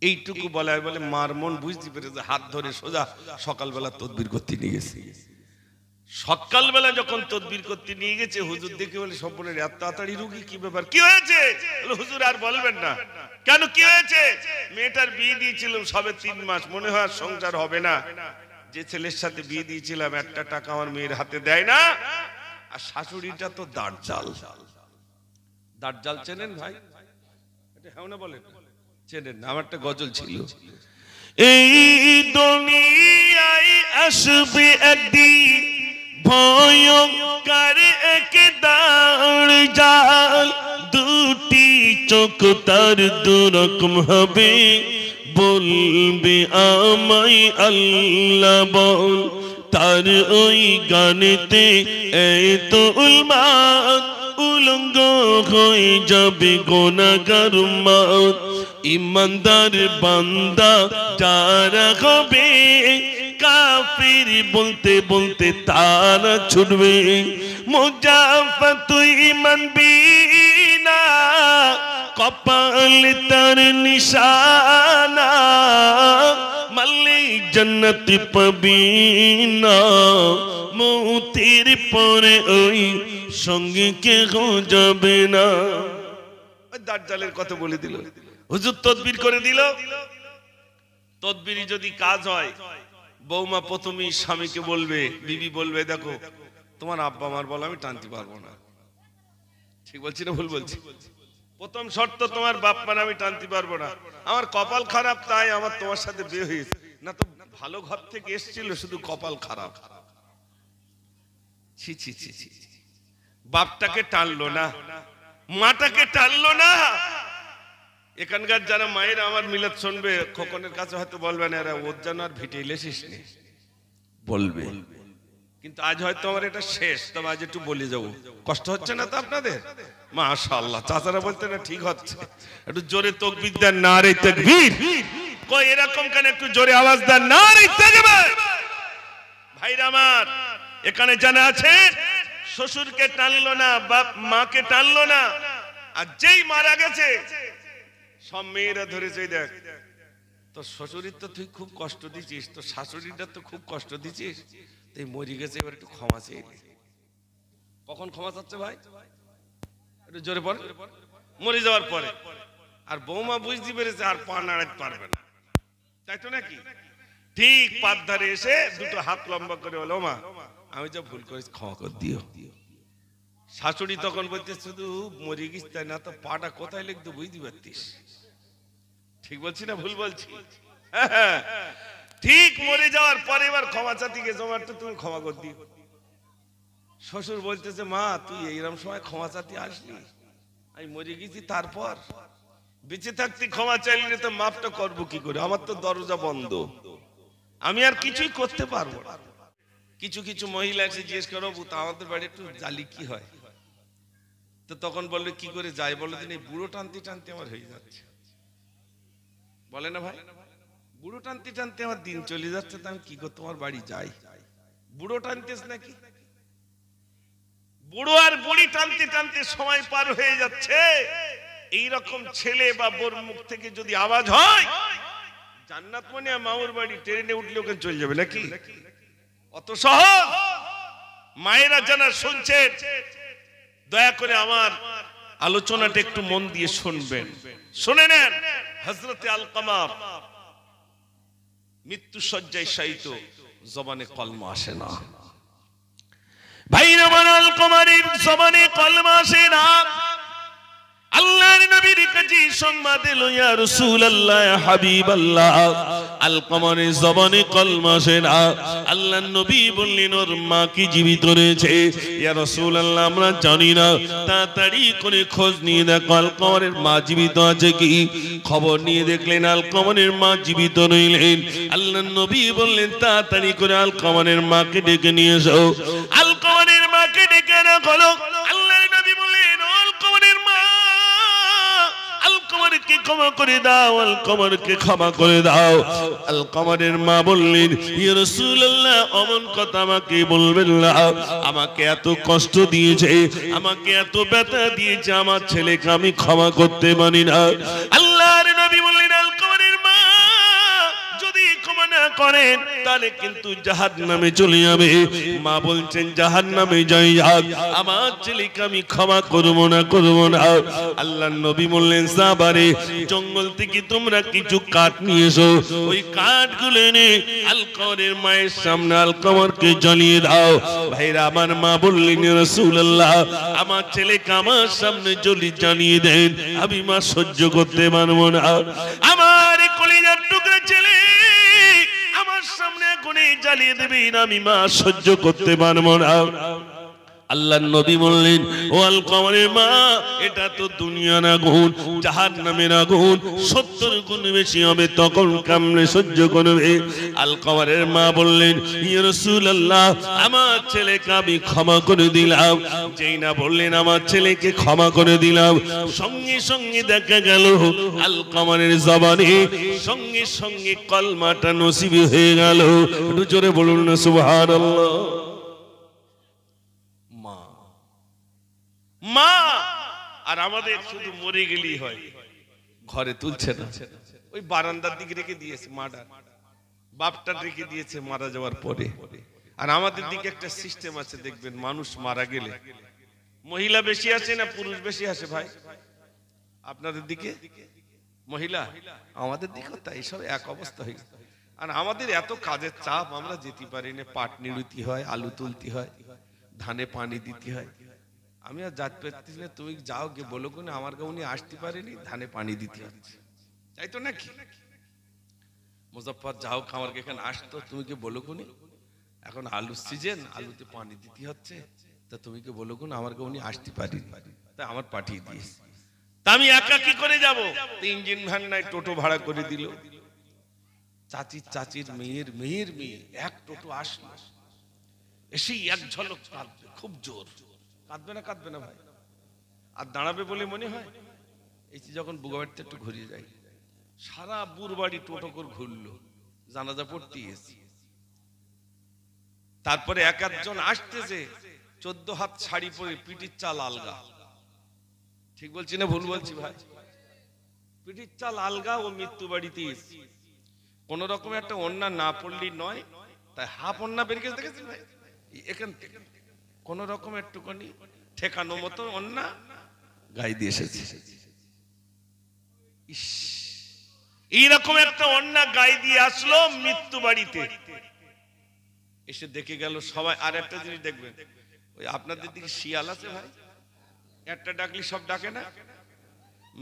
এইটুকু বলায় বলে মার মন বুঝতে পেরেছে, হাত ধরে সোজা সকালবেলা তদবির করতে নিয়ে গেছে। সকালবেলা যখন তদবির করতে নিয়ে গেছে, হুজুর দেখে বলে স্বপ্নের এত তাড়াতাড়ি রুগী, কি ব্যাপার, কি হয়েছে? হুজুর আর বলবেন না। কেন কি হয়েছে? মেয়েটার বিয়ে দিয়েছিলাম সবে 3 মাস, মনে হয় সংসার হবে না। যে ছেলের সাথে বিয়ে দিয়েছিলাম একটা টাকা আমার মেয়ের হাতে দেয় না, আর শাশুড়িটা তো দাঁড়জাল। দাঁড়জাল চেনেন ভাই? এটা হ্যাঁ না বলেন? চেনেন না? আমার একটা গজল ছিল, এই দুনিয়ায় আসবে একদিন ভয়ঙ্কর এক দাঁড়জাল, দুটি চোখ তার দুরকম হবে, বলবে আমায় আল্লাহ বল। তার ওই গানেতে এত উলমাত, উলঙ্গ হয়ে যাবে গুনাহগার মাত। ইমানদার বান্দা যারা হবে, কাফির বলতে বলতে তারা ছুটবে। মুজাফা তুই মানবি না, কপাল তার নিশানা, মালিক জান্নাত পাবি না, মৌতের পরে ওই সঙ্গে কেহ যাবে না। দাজ্জালের কথা বলে দিল, হুজুর তদবির করে দিল। তদবির যদি কাজ হয়, বৌমা প্রথমেই স্বামীকে বলবে, বিবি বলবে দেখো তোমার আব্বা মার বল আমি টানতে পারবো না। ঠিক বলছি না ভুল বলছি? প্রথম শর্ত তোমার বাপ মা আমি টানতে পারবো না, আমার কপাল খারাপ তাই আমার তোমার সাথে বিয়ে হয়েছে, না তো ভালো ঘর থেকে এসেছিল, শুধু কপাল খারাপ। ছি ছি ছি ছি, বাপটাকে টানলো না, মাটাকে টানলো না। এখানকার যারা মায়েরা আমার মিলাদ শুনবে, খোকনের কাছে হয়তো বলবেন এরা ওর যেন আর ভিটে এলেছিস বলবে, কিন্তু আজ হয়তো আমার এটা শেষ, তবে আজ একটু বলে যাবো। কষ্ট হচ্ছে না তো আপনাদের? মাশাআল্লাহ, চাচারা বলতে না ঠিক হচ্ছে, একটু জোরে তাকবীর দেন, নারে তাকবীর। কই এরকম কেন? একটু জোরে আওয়াজ দেন, নারে তাকবীর। ভাইরা আমার, এখানে জানা আছে শ্বশুরকে টানলো না, বাপ মাকে টানলো না, আর যেই মারা গেছে সব মেয়েরা ধরেছে, দেখ তোর শ্বশুরির তো তুই খুব কষ্ট দিছিস, তোর শাশুড়িটা তো খুব কষ্ট দিছিস, তুই মরে গেছে, এবার একটু ক্ষমা চেয়ে। কখন ক্ষমা চাচ্ছে ভাই? একটু জোরে বল। মরে যাওয়ার পরে। আর বৌমা বুঝতে পেরেছে আর পা নাড়াতে পারবে না, তাই তো নাকি? ঠিক পাত ধারে এসে দুটো হাত লম্বা করে বলো, মা আমি যা ভুল করেছি ক্ষমা করে দিও। শাশুড়ি তখন বলতে শুধু মরে গেছিস তাই না, তো পাটা কোথায় লিখতে বুঝতে পারতিস। ঠিক বলছি না ভুল বলছি? ঠিক মরে যাওয়ার পরে এবার ক্ষমা চাতি গেছো, আমার তো তুমি ক্ষমা করে দিও। শ্বশুর বলতেছে, মা তুই এইরকম সময় ক্ষমা চাতি আসলি, আমি মরে গেছি তারপর? বেঁচে থাকতে ক্ষমা চাইলে তো মাফটা করবো কি করে? আমার তো দরজা বন্ধ, আমি আর কিছুই করতে পারবো না। কিছু কিছু মহিলা এসে জিজ্ঞেস করো, তা আমাদের বাড়ি একটু জালি কি হয়? তো তখন বললে কি করে যায় বলো দিন, এই বুড়ো টানতে টানতে আমার হয়ে যাচ্ছে। বলে না ভাই, বুড়ো টানতে টানতে আমার দিন চলে যাচ্ছে, তো আমি কি করে তোমার বাড়ি যাই? বুড়ো টানতেস নাকি? বুড়ো আর বুড়ি টানতে টানতে সময় পার হয়ে যাচ্ছে। এইরকম ছেলে বা বোর মুখ থেকে যদি আওয়াজ হয় জান্নাত মানে মামুর বাড়ি, ট্রেনে উঠলে ওখানে চলে যাবে নাকি? অত সহজ? মায়েরা যারা শুনছেন দয়া করে আমার আলোচনাটা একটু মন দিয়ে শুনবেন, শুনে নেন। হযরতে আলকামা মৃত্যু শয্যায় শায়িত, জবানে কলমা আসে না। ভাইরা আমার, আলকামার জবানে কলমা আসে না। আল্লাহর নবীর কাছে সংবাদ এলো, ইয়া রাসূলুল্লাহ, ইয়া হাবিবাল্লাহ, আলকামার জবানে কলমা আসে না। আল্লাহর নবী বললেন, ওর মা কি জীবিত রয়েছে? ইয়া রাসূলুল্লাহ, আমরা জানি না, তাড়াতাড়ি করে খোঁজ নিয়ে দেখো আলকামার মা জীবিত আছে কি। খবর নিয়ে দেখলেন আলকামার মা জীবিত রইলেন। আল্লাহর নবী বললেন, তাড়াতাড়ি করে আলকামার মাকে ডেকে নিয়ে এসো। আলকামার মাকে ডেকে আনা হলো। আল্লাহর নবী বললেন, আলকামার মা, আলকামারকে ক্ষমা করে দাও, আলকামারকে ক্ষমা করে দাও। আলকামারের মা বললেন, ইয়া রাসূলুল্লাহ, অমন কথা আমাকে বলবেন না। আমাকে এত কষ্ট দিয়েছে, আমাকে এত ব্যথা দিয়েছে, আমার ছেলেকে আমি ক্ষমা করতে পারি না। আল্লাহর নবী বললেন, আলকামারের মা যদি ক্ষমা না করেন তাহলে কিন্তু জাহান্নামে চলে যাবে। মা বলছেন, জাহান্নামে যাই যাক, আমার ছেলেকে আমি ক্ষমা করব না, করব না। আল্লাহর নবী বললেন, সাহাবারে, জঙ্গল থেকে তোমরা কিছু কাঠ নিয়ে এসো, ওই কাঠগুলো এনে আলকামারের মায়ের সামনে আলকামারকে জ্বালিয়ে দাও। ভাইরা আমার, মা বললেন, ইয়া রাসূলুল্লাহ, আমার ছেলেকে আমার সামনে জ্বালিয়ে দেন, আমি মা সহ্য করতে পারবো না। আমার কলিজার টুকরা ছেলে আমার সামনে আগুনে জ্বালিয়ে দেবেন, আমি মা সহ্য করতে পারবো না। আল্লাহর নবী বললেন, ও আলকামারের মা, এটা তো দুনিয়ার আগুন, জাহান্নামের আগুন 70 গুণ বেশি হবে, তখন কেমনে সহ্য করবে? আলকামারের মা বললেন, ইয়া রাসূলুল্লাহ, আমার ছেলেকে আমি ক্ষমা করে দিলাম। যেই না বললেন আমার ছেলেকে ক্ষমা করে দিলাম, সঙ্গে সঙ্গে দেখা গেল আলকামারের জবানে সঙ্গে সঙ্গে কলমাটা নসিব হয়ে গেল। একটু জোরে বলুন না সুবহানাল্লাহ। মা আর আমাদের শুধু মরে গেলেই হয়, ঘরে তুলছে না, ওই বারান্দার দিকে রেখে দিয়েছে, মাটা বাপটা রেখে দিয়েছে মারা যাওয়ার পরে। আর আমাদের দিকে একটা সিস্টেম আছে, দেখবেন মানুষ মারা গেলে মহিলা বেশি আসে না পুরুষ বেশি আসে? ভাই আপনাদের দিকে মহিলা, আমাদের দিকে তাই, সব এক অবস্থা হয়ে গেছে। আর আমাদের এত কাজের চাপ, আমরা যেতে পারি না, পাট নিড়ুতি হয়, আলু তুলতে হয়, ধানে পানি দিতে হয়। আমি আর যাতে পারতেছি না, তুমি যাও গিয়ে বলো কোন আমার গাঁও উনি আসতে পারেনি, ধানে পানি দিতে হচ্ছে, তাই তো নাকি? মুজাফফর যাও আমার এখানে আসতো, তুমি কি বলো কোন এখন আলুর সিজন, আলুতে পানি দিতে হচ্ছে, তা তুমি কি বলো কোন আমার গাঁও উনি আসতে পারেনি, তাই আমার পাঠিয়ে দিয়েছে। তা আমি একা কি করে যাব? ইঞ্জিন ভ্যান নাই, টোটো ভাড়া করে দিল। চাচির মেয়ের মেয়ে এক টোটো আসলো, এসেই এক ঝলক কাঁদবে, খুব জোর কাঁদবে না ভাই? আর দাঁড়াবে বলে মনে হয়? এই যখন বুগাবাড়িতে একটু ঘুরিয়ে যাই, সারা বুড়বাড়ি টোটো করে ঘুরলো, জানাজা পড়তে এসেছি। তারপরে এক একজন আসতেছে 14 হাত শাড়ি পরে, পিঠির চাল আলগা। ঠিক বলছি না ভুল বলছি ভাই? পিঠির চাল আলগা, ও মৃত্যু বাড়িতে এসেছি। কোন রকম একটা ওন্না না পড়লি নয়, তাই হাফ ওন্না বেরিয়ে গেছে, দেখেছেন ভাই? এখান থেকে কোন রকম একটুখানি ঠেকানো মতো ওন্না গায়ে দিয়ে এসেছে। এইরকম একটা ওন্না গায়ে দিয়ে আসলো মৃত্যু বাড়িতে, এসে দেখে গেল সবাই। আর একটা জিনিস দেখবেন, ওই আপনাদের দিকে শিয়াল আছে ভাই, একটা ডাকলি সব ডাকে না?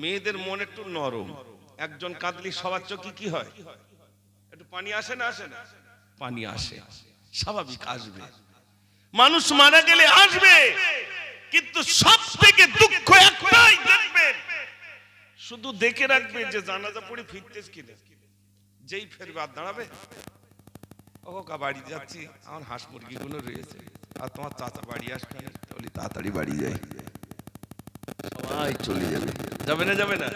মেয়েদের মন একটু নরম, একজন কাঁদলি সবার চোখে কি হয়? একটু পানি আসে না? আসে না? পানি আসে, স্বাভাবিক আসবে। মানুষ মারা গেলে আসবে, কিন্তু সব থেকে দুঃখ একটাই, দেখবেন শুধু দেখে রাখবে যে জানাজা পড়ে ফিরতেছ কিনা, যেই ফেরবে আর দাঁড়াবে, ও কা বাড়ি যাচ্ছি, আমার হাঁস মুরগি গুলো রয়েছে, আর তোমার চাচা বাড়ি আসবে না, তাহলে তাড়াতাড়ি বাড়ি যাই, সবাই চলে যাবে। যাবে না? যাবে না?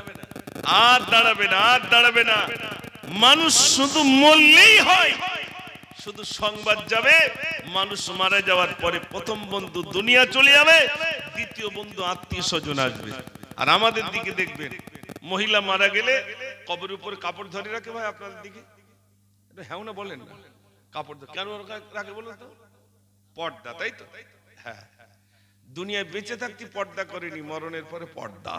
আর দাঁড়াবে না, আর দাঁড়াবে না। মানুষ শুধু মরলেই হয়, শুধু সংবাদ যাবে, মানুষ মারা যাওয়ার পরে প্রথম বন্ধু দুনিয়া চলে যাবে, দ্বিতীয় বন্ধু আত্মীয় স্বজন আসবে। আর আমাদের দিকে দেখবেন, মহিলা মারা গেলে কবরের উপরে কাপড় ধরে রাখে। ভাই আপনাদের দিকে হ্যাঁ না বলেন না? কাপড় কেন রাখে বলুন তো? পর্দা, তাই তো? হ্যাঁ, দুনিয়ায় বেঁচে থাকতে পর্দা করেনি, মরণের পরে পর্দা।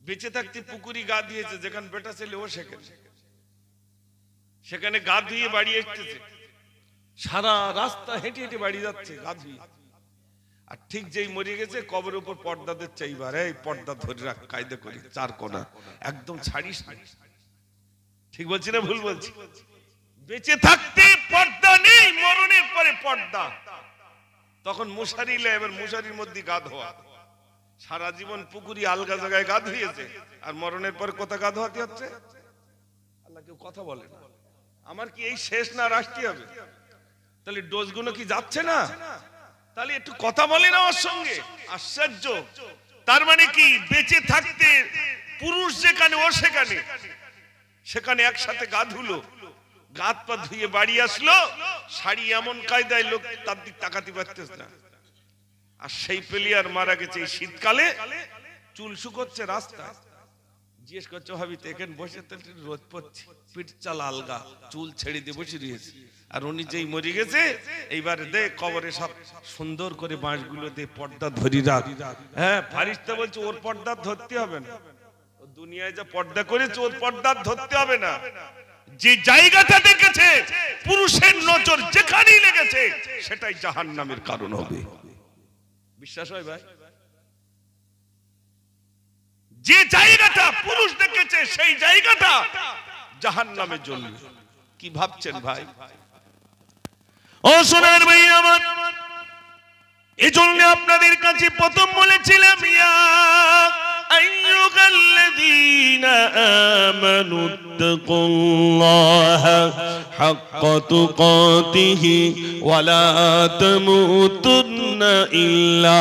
বেঁচে থাকতে পুকুরি গা দিয়েছে, যেখানে বেটা ছেলে ও সেখানে গা ধুয়ে বাড়ি এসেছে, সারা রাস্তা হেঁটে হেঁটে বাড়ি যাচ্ছে গা ধুয়ে। আর ঠিক যেই মরে গেছে, কবরের উপর পর্দা দিচ্ছে, এইবার এই পর্দা ধরে রাখ, কায়দা করি, চার কোনা একদম ছাড়িস না। ঠিক বলছি না ভুল বলছি? বেঁচে থাকতে পর্দা নেই, মরণের পরে পর্দা। তখন মশারি লে, এবার মশারির মধ্যে গা ধোয়া। সারা জীবন পুকুরি আলগা জায়গায় গা ধুয়েছে, আর মরণের পরে কোথায় গা ধোয়াতে হচ্ছে? আল্লাহ কেউ কথা বলে না। আমার কি এই শেষ না, রাষ্ট্রীয় হবে? তাহলে ডোজ গুলো কি যাচ্ছে না? তাহলে একটু কথা বলেন আমার সঙ্গে। আশ্চর্য! তার মানে কি, বেঁচে থাকতে পুরুষ যেখানে ও সেখানে একসাথে গা ধুলো, গাত পা ধুয়ে বাড়ি আসলো, শাড়ি এমন কায়দায় লোক তার দিক তাকাতে পারতেছ না। আর সেই পেলিয়ার মারা গেছে এই শীতকালে, চুল শুকোচ্ছে রাস্তায়, জিজ্ঞেস করছে ভাবিতে এখানে বসে রোদ পড়ছে, পিঠ চাল আলগা, চুল ছেড়ে দিয়ে বসে রয়েছে। আর উনি যেই মরে গেছে, এইবারে দে কবরে সব সুন্দর করে বাঁশগুলো দিয়ে পর্দা ধরি রাখ। হ্যাঁ, ফারিস্তা বলছে ওর পর্দা ধরতে হবে না, দুনিয়ায় যা পর্দা করেছে ওর পর্দা ধরতে হবে না। যে জায়গাটা দেখেছে, পুরুষের নজর যেখানেই লেগেছে, সেটাই জাহান্নামের কারণ হবে। বিশ্বাস হয় ভাই? যে জায়গাটা পুরুষ দেখেছে, সেই জায়গাটা জাহান্নামের জন্য। কি ভাবছেন ভাই? ও সোনার ভাই আমার, এই জন্য আপনাদের কাছে প্রথম বলেছিলাম, ইয়া আইয়ুহাল্লাযীনা আমানুত্তাকুল্লাহা হাক্কা তুকাতিহি ওয়া লা তামুতুন্না ইল্লা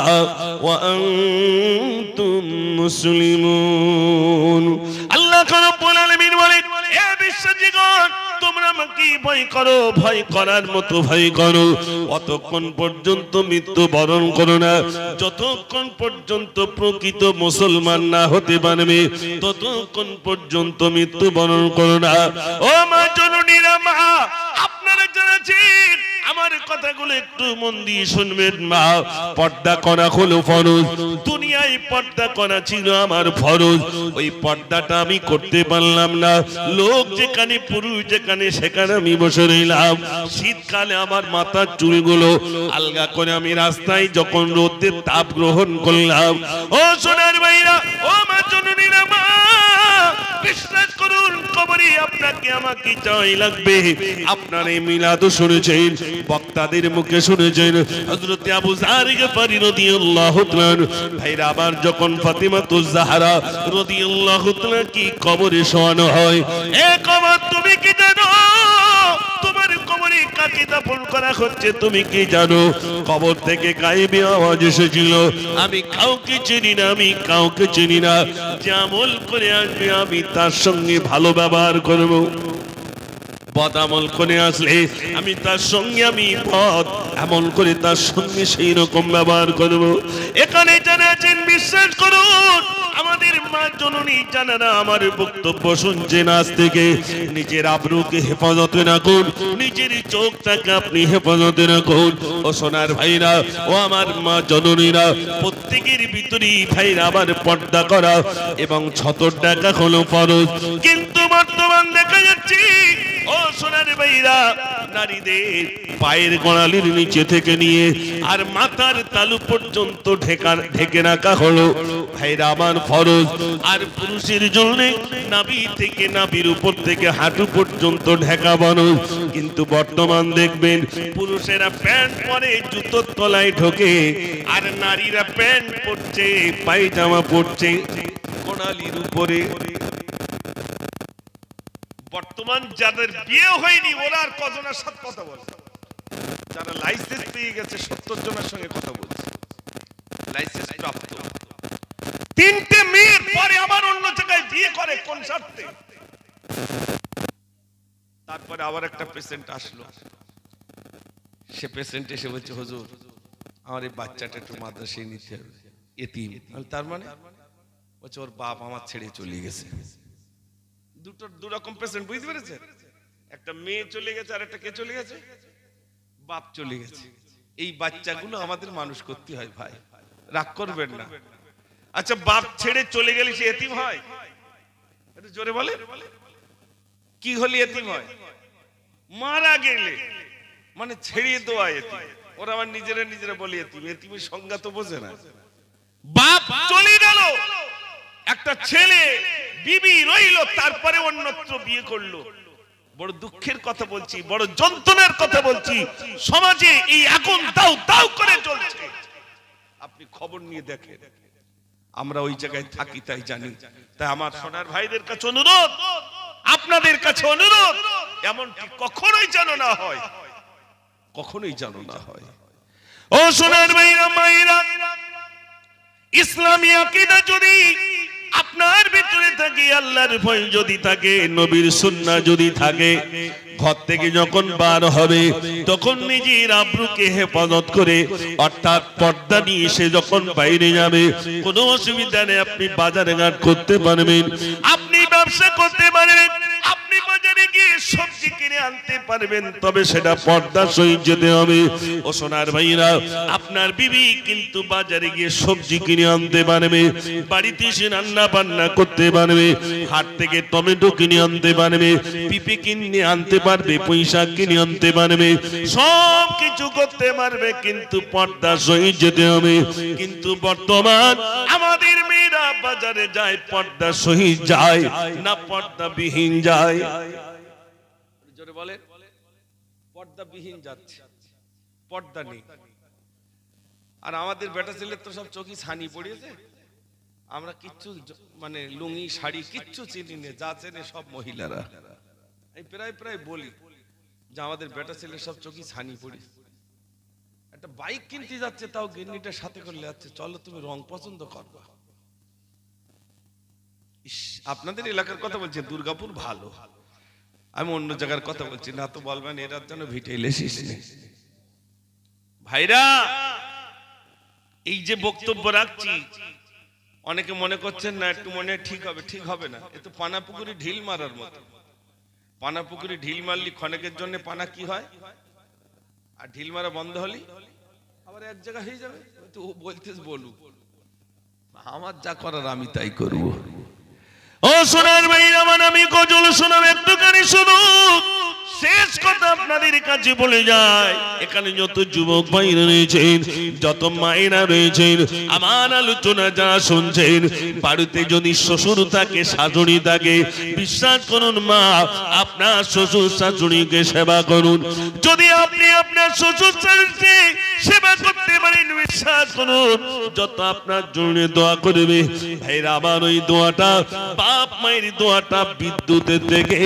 ওয়া আনতুম মুসলিমুন। আল্লাহ রাব্বুল আলামিন বলেন, হে বিশ্বজগৎ, তোমরা আমাকে ভয় করো, ভয় করার মতো ভয় করো, অতক্ষণ পর্যন্ত মৃত্যু বরণ করো না, যতক্ষণ পর্যন্ত প্রকৃত মুসলমান না হতে পারবে, ততক্ষণ পর্যন্ত মৃত্যু বরণ করো না। ও মা জননীরা, মা আপনারা যারা আছেন, আমার কথাগুলো একটু মন দিয়ে শুনবেন। মা, পর্দা করা হলো ফরজ। দুনিয়ায় পর্দা করা ছিল আমার ফরজ, ওই পর্দাটা আমি করতে পারলাম না। লোক যেখানে, পুরুষ যেখানে, সেখানে আমি বসে রইলাম। শীতকালে আমার মাথার চুলগুলো আলগা করে আমি রাস্তায় যখন রোদের তাপ গ্রহণ করলাম, ও সোনার ভাইরা, ও মা জননীরা, মা বিশ্বাস করুন, কবরে আপনাকে আমাকে চাই লাগবে। আপনারা এই মিলাদ শুনেছেন, বক্তাদের মুখে শুনেছেন, হযরত আবু যার গফারি রাদিয়াল্লাহু তাআলা ভাইরা, আবার যখন ফাতিমাতুজ জাহরা রাদিয়াল্লাহু তাআলা কি কবরে শোয়ানো হয়, এ কবর তুমি কি জানো? তোমার কবরে কাকে দাফন করা হচ্ছে তুমি কি জানো? কবর থেকে গায়েবী আওয়াজ এসেছিল, আমি কাউকে চিনি না, আমি কাউকে চিনি না, যে আমল করে আসবে আমি তার সঙ্গে ভালো ব্যবহার করব, বদ আমল করে আসলে আমি তার সঙ্গে আমি বদ আমল করে তার সঙ্গে সেই রকম ব্যবহার করব। এখানে যারা আছেন, বিশ্বাস করুন, আমাদের মা জননী জানারা আমার বক্তব্য শুনছেন, আজ থেকে নিজের আবরুকে হেফাজতে রাখুন, নিজের চোখটাকে আপনি হেফাজতে রাখুন। ও সোনার ভাইরা, ও আমার মা জননীরা, প্রত্যেকের ভিতরেই ভাইরা আবার পর্দা করা এবং ছতর টাকা হলো ফরজ। কিন্তু বর্তমান দেখা যাচ্ছে, ও সোনার ভাইরা, নারীদের পায়ের গোড়ালির নিচে থেকে নিয়ে আর মাথার তালু পর্যন্ত ঢেকে রাখা হলো ভাইরা আমার ফরজ। আর পুরুষের জন্য নাভি থেকে, নাভির উপর থেকে হাঁটু পর্যন্ত ঢাকা ফরজ। কিন্তু বর্তমান দেখবেন, পুরুষেরা প্যান্ট পরে জুতোর তলায় ঢোকে, আর নারীরা প্যান্ট পরছে, পায়জামা পরছে। প্রণালীর উপরে। বর্তমান যাদের বিয়ে হয়নি ওরা আর কজনের সাথে কথা বলে, যারা লাইসেন্স পেয়ে গেছে 70 জনের সঙ্গে কথা বলছে, লাইসেন্স প্রাপ্ত। 3টে মেয়ের পরে আবার অন্য জায়গায় বিয়ে করে কোন স্বার্থে? তারপরে আবার একটা পেশেন্ট আসলো, সে পেশেন্ট এসে বলছে হুজুর আমার এই বাচ্চাটা একটু মাদ্রাসায় নিতে হবে, এতিম। তার মানে বলছে ওর বাপ আমার ছেড়ে চলে গেছে। দু রকম পেশেন্ট, বুঝতে পেরেছেন? একটা মেয়ে চলে গেছে আর একটা কে চলে গেছে? বাপ চলে গেছে। এই বাচ্চাগুলো আমাদের মানুষ করতে হয় ভাই, রাগ করবেন না। আচ্ছা বাপ ছেড়ে চলে গেলে সে এতিম হয়? একটু জোরে বলে, কি হলে এতিম হয়? মারা গেলে, মানে ছেড়ে দেওয়া এতিম। ওরা আবার নিজেরা বলে এতিম, এতিমের সংজ্ঞা তো বোঝে না। বাপ চলে গেল, একটা ছেলে বিবি রইল, তারপরে অন্যত্র বিয়ে করলো। বড় দুঃখের কথা বলছি, বড় যন্ত্রণার কথা বলছি। সমাজে এই আগুন দাউ দাউ করে চলছে, আপনি খবর নিয়ে দেখেন। আমরা ওই জায়গায় থাকি তাই জানি। তাই আমার সোনার ভাইদের কাছে অনুরোধ, আপনাদের কাছে অনুরোধ, এমনটি কখনোই যেন না হয়, কখনোই যেন না হয়। ও সোনার ভাইরা মায়েরা, ইসলামী আকীদা যদি আপনার ভিতরে থাকে, আল্লাহর ভয় যদি থাকে, নবীর সুন্নাহ যদি থাকে, ঘর থেকে যখন বার হবে তখন নিজের আব্রুকে হেফাজত করে, অর্থাৎ পর্দা নিয়ে সে যখন বাইরে যাবে কোনো অসুবিধা নেই। আপনি বাজারে ঘাট করতে পারবেন, আপনি ব্যবসা করতে পারবেন, আপনি বাজারে গিয়ে সবজি কিনে আনতে পারবেন, তবে সেটা পর্দা সহিত যেতে হবে। ও সোনার ভাইরা, আপনার বিবি কিন্তু বাজারে গিয়ে সবজি কিনে আনতে পারবে, বাড়িতে এসে রান্না বান্না করতে পারবে, হাট থেকে টমেটো কিনে আনতে পারবে, পিপি কিনে আনতে পারবে, পয়সা কিনে আনতে পারবে, সব কিছু করতে পারবে, কিন্তু পর্দা সহিত যেতে হবে। কিন্তু বর্তমান আমাদের মেয়েরা বাজারে যায় পর্দা সহিত যায় না পর্দা বিহীন যায়? জোরে বলে, পর্দা বিহীন যাচ্ছে, পর্দা নেই। আর আমাদের বেটা ছেলে তো সব চোখে ছানি পড়িয়েছে, আমরা কিচ্ছু মানে লুঙ্গি শাড়ি কিচ্ছু চিনি না, যা চেনে সব মহিলারা। আমি প্রায় বলি যে আমাদের বেটা ছেলে সব চোখে ছানি পড়ি। একটা বাইক কিনতে যাচ্ছে, তাও গিন্নিটা সাথে করলে যাচ্ছে, চলো তুমি রং পছন্দ করবা। আপনাদের এলাকার কথা বলছি, দুর্গাপুর ভালো, আমি অন্য জায়গার কথা বলছি না, তো বলবেন এরার জন্য ভিটেইলে শেষ নেই। ভাইরা, এই যে বক্তব্য রাখছি, অনেকে মনে করছেন না একটু মনে ঠিক হবে, ঠিক হবে না। এ তো পানা পুকুরে ঢিল মারার মতো। পানা পুকুরে ঢিল মারলি ক্ষণেকের জন্য পানা কি হয়, আর ঢিল মারা বন্ধ হলি আবার এক জায়গা হয়ে যাবে। তো ও বলতেস বলুক, আমার যা করার আমি তাই করব। ও সোনার ভাইরা, আমি গজল শোনাব, একটুখানি শুনুন। শেষ কথা আপনাদের কাছে বলে যায়, এখানে যত যুবক ভাইরা রয়েছেন, যত মায়েরা রয়েছেন, আমার আলোচনা যারা শুনছেন, বাড়িতে যদি শ্বশুর থাকে, শাশুড়ি থাকে, বিশ্বাস করুন মা, আপনার শ্বশুর শাশুড়িকে সেবা করুন। যদি আপনি আপনার শ্বশুর শাশুড়িকে সেবা করতে পারেন, বিশ্বাস করুন যত আপনার জন্য দোয়া করবে ভাইরা, আবার ওই দোয়াটা, বাপ মায়ের দোয়াটা বিদ্যুতের থেকে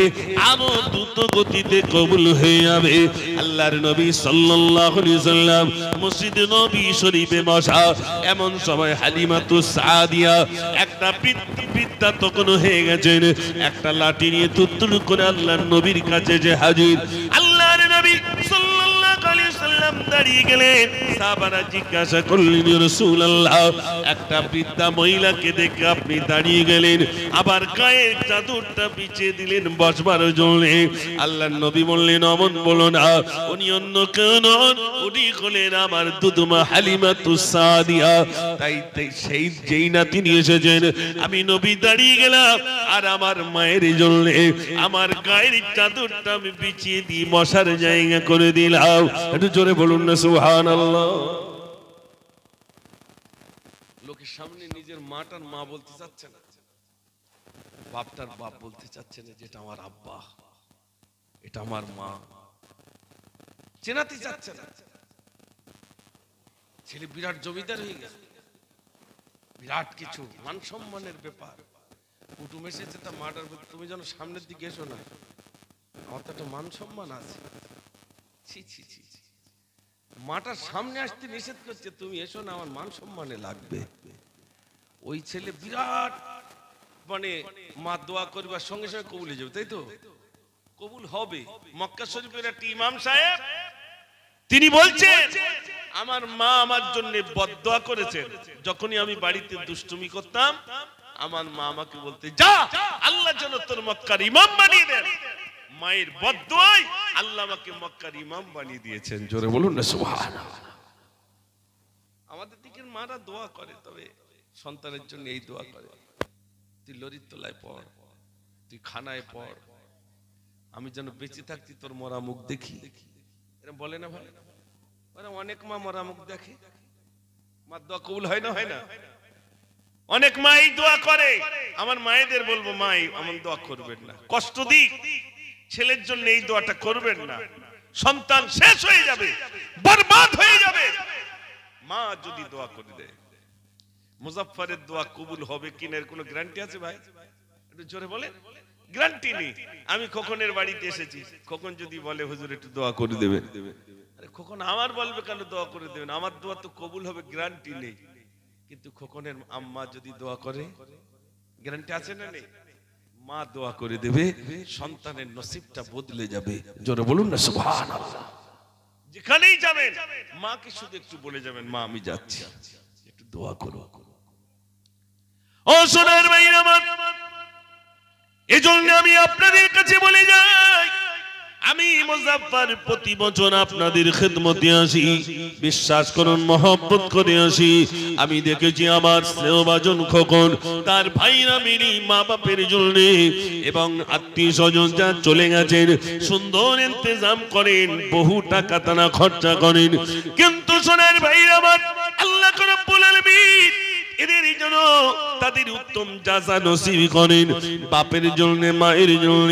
আরো দ্রুত গতিতে কবুল হয়ে যাবে। আল্লাহর নবী সাল্লাল্লাহু আলাইহি সাল্লাম মসজিদ নবী শরীফে বসা, এমন সময় হালিমাতুস সাদিয়া একটা বৃদ্ধা তখন হয়ে গেছেন, একটা লাঠি নিয়ে তুত্তুর করে আল্লাহর নবীর কাছে যে হাজির। আল্লাহর নবী সাল্লাল্লাহু আলাইহি সাল্লাম দাঁড়িয়ে গেলেন, সাহাবারা জিজ্ঞাসা করলেন, ইয়া রাসূলুল্লাহ, একটা বৃদ্ধা মহিলাকে দেখে আপনি দাঁড়িয়ে গেলেন, আবার গায়ের চাদরটা বিছিয়ে দিলেন বসবার জন্য। আল্লাহর নবী বললেন, অমন বলো না, উনি অন্য কেউ নন, উনি হলেন আমার দুধমা হালিমাতুস সাদিয়া। তাই সেই যেই না তিনি এসেছেন, আমি নবী দাঁড়িয়ে গেলাম, আর আমার মায়ের জন্য আমার গায়ের চাদরটা আমি বিছিয়ে দিয়ে বসার জায়গা করে দিলাম। একটু জোরে বলুন না সুবহানাল্লাহ। লোকের সামনে নিজের মাটার মা বলতে চাচ্ছে না, বাপটার বাপ বলতে চাচ্ছে না, যেটা আমার আব্বা, এটা আমার মা, চেনাতে চাচ্ছে না। ছেলে বিরাট জমিদার হয়ে গেছে, বিরাট কিছু মান সম্মানের ব্যাপার। কুটুম এসেছে তা মাটার, তুমি যেন সামনের দিকে এসো না, আমার তো একটা মান সম্মান আছে। ছি ছি ছি ছি, মাটার সামনে আসতে নিষেধ করছে, তুমি এসো না, আমার মান সম্মানে লাগবে। ওই ছেলে বিরাট মানে মা দোয়া করবার সঙ্গে সঙ্গে কবুল হয়ে যাবে, তাই তো? কবুল হবে। মক্কা শরীফের একটা ইমাম সাহেব তিনি বলছেন, আমার মা আমার জন্য বদদোয়া করেছেন। যখনই আমি বাড়িতে দুষ্টুমি করতাম, আমার মা আমাকে বলতে, যা আল্লাহ যেন তোর মক্কার ইমাম বানিয়ে দেন। মায়ের বদদোয়ায় আল্লাহ আমাকে মক্কার ইমাম বানিয়ে দিয়েছেন। জোরে বলুন না সুবহানাল্লাহ। আমাদের দিকের মারা দোয়া করে, তবে সন্তানের জন্য এই দোয়া করে, তুই লরির তলায় পড়, তুই খানায় পড়, আমি যেন বেঁচে থাকতি তোর মরা মুখ দেখি। এরকম বলে না ভাই? অনেক মা মরা মুখ দেখে, মার দোয়া কবুল হয় না, হয় না? অনেক মা এই দোয়া করে। আমার মায়েদের বলবো, মাই এমন দোয়া করবেন না, কষ্ট দিক ছেলের জন্য এই দোয়াটা করবেন না, সন্তান শেষ হয়ে যাবে, বরবাদ হয়ে যাবে। মা যদি দোয়া করে দেয়, মুজাফফরের দোয়া কবুল হবে কিনা এর কোনো গ্যারান্টি আছে ভাই? একটু জোরে বলেন। গ্যারান্টি নেই। আমি খোকনের বাড়িতে এসেছি, খোকন যদি বলে হুজুর একটু দোয়া করে দেবেন, আরে খোকন আমার বলবে কেন দোয়া করে দেবেন? আমার দোয়া তো কবুল হবে, গ্যারান্টি নেই। কিন্তু খোকনের আম্মা যদি দোয়া করে, গ্যারান্টি আছে না নেই? মা দোয়া করে দেবে, সন্তানের নসিবটা বদলে যাবে। জোরে বলুন না সুবহানাল্লাহ। যেখানেই যাবেন মাকে শুধু একটু বলে যাবেন, মা আমি যাচ্ছি, একটু দোয়া করো। ও সোনার ভাইরা আমার, এজন্য আমি আপনাদের কাছে বলে যাই, আমি মুজাফফর প্রতি বছর আপনাদের খিদমতে আসি, বিশ্বাস করুন মহব্বত করে আসি। আমি দেখেছি আমার স্নেহভাজন খোকন তার ভাইরা মিলি মা বাপের জন্য এবং আত্মীয় স্বজন যা চলে গেছেন সুন্দর ইন্তজাম করেন, বহু টাকা তারা খরচা করেন। কিন্তু সোনার ভাইরা আমার, আল্লাহ রাব্বুল আলামিন এদের জন্য তাদের উত্তম জাযা নসিব করেন। বাপের জন্য, মায়ের জন্য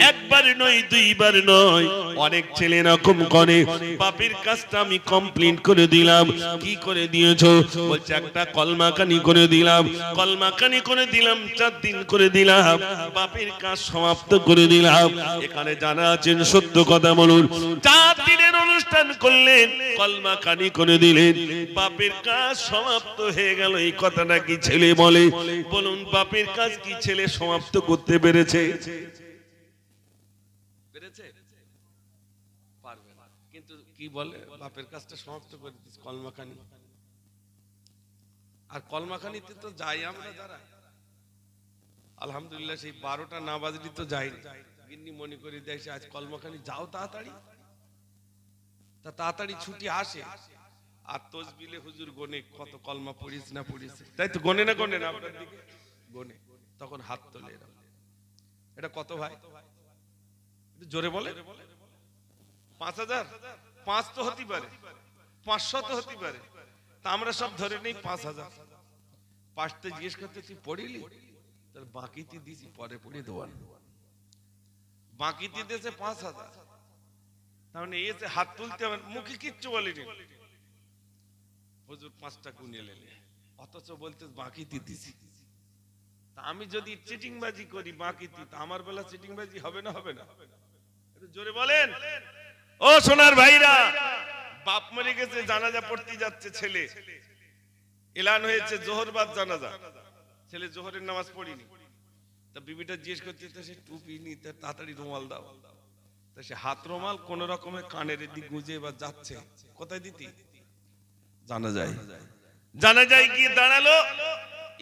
একবার নয়, দুইবার নয়, অনেক ছেলে এরকম করে, বাপের কাজটা আমি কমপ্লিট করে দিলাম। কি করে দিয়েছো? বলছে একটা কলমাকানি করে দিলাম, কলমাকানি করে দিলাম, 4 দিন করে দিলাম, বাপের কাজ সমাপ্ত করে দিলাম। এখানে যারা আছেন সত্য কথা বলুন, 4 দিনের অনুষ্ঠান করলেন, কলমাকানি করে দিলেন, বাপের কাজ সমাপ্ত হয়ে গেল। এই কথাটা কি ছেলে বলে? বলুন, বাপের কাজ কি ছেলে সমাপ্ত করতে পেরেছে? পেরেছে? পারবে না। কিন্তু কি বলে, বাপের কাজটা সমাপ্ত করে দিস কলমাখানি। আর কলমাখানিতে তো যাই আমরা যারা, আলহামদুলিল্লাহ, সেই 12টা না বাজলি তো যাই, গিন্নি মনে করে দেয় আজ কলমাখানি যাও তাড়াতাড়ি, তা তাড়াতাড়ি ছুটি আসে। আর তসবিলে হুজুর গোনে কত কলমা পড়িস না পড়িস, তাই তো গোনে না গোনে না আপনার দিকে গোনে, তখন হাত তোলে এরকম। এটা কত ভাই? জোরে বলে। 5000? 5 তো হতে পারে, 500 তো হতে পারে, তা আমরা সব ধরে নেই 5000। পাঁচতে জিজ্ঞেস করতে তুই পড়িলি? তার বাকিতে দিছি, পরে পড়ে দেওয়ান, বাকিতে দিয়েছে 5000। তার মানে এসে হাত তুলতে হবে, মুখে কিচ্ছু বলেনি, হুজুর 5টা গুনে লেলে, অথচ বলতে বাকিতে দিছি। তা আমি যদি চিটিংবাজি করি বাকিতে, তা আমার বেলা চিটিংবাজি হবে না? হবে না? একটু জোরে বলেন। ও সোনার ভাইরা, বাপ মরে গেছে, জানাজা পড়তে যাচ্ছে ছেলে, এলান হয়েছে জোহর বাদ জানাজা, ছেলে জোহরের নামাজ পড়িনি। তা বিবিটা জিজ্ঞেস করতে, সে টুপি নি, তাড়াতাড়ি রুমাল দাও। তা সে হাত রুমাল কোন রকমের কানের দিক গুঁজে এবার যাচ্ছে, কোথায় দিতি? জানা যায়। জানা যায় গিয়ে দাঁড়ালো,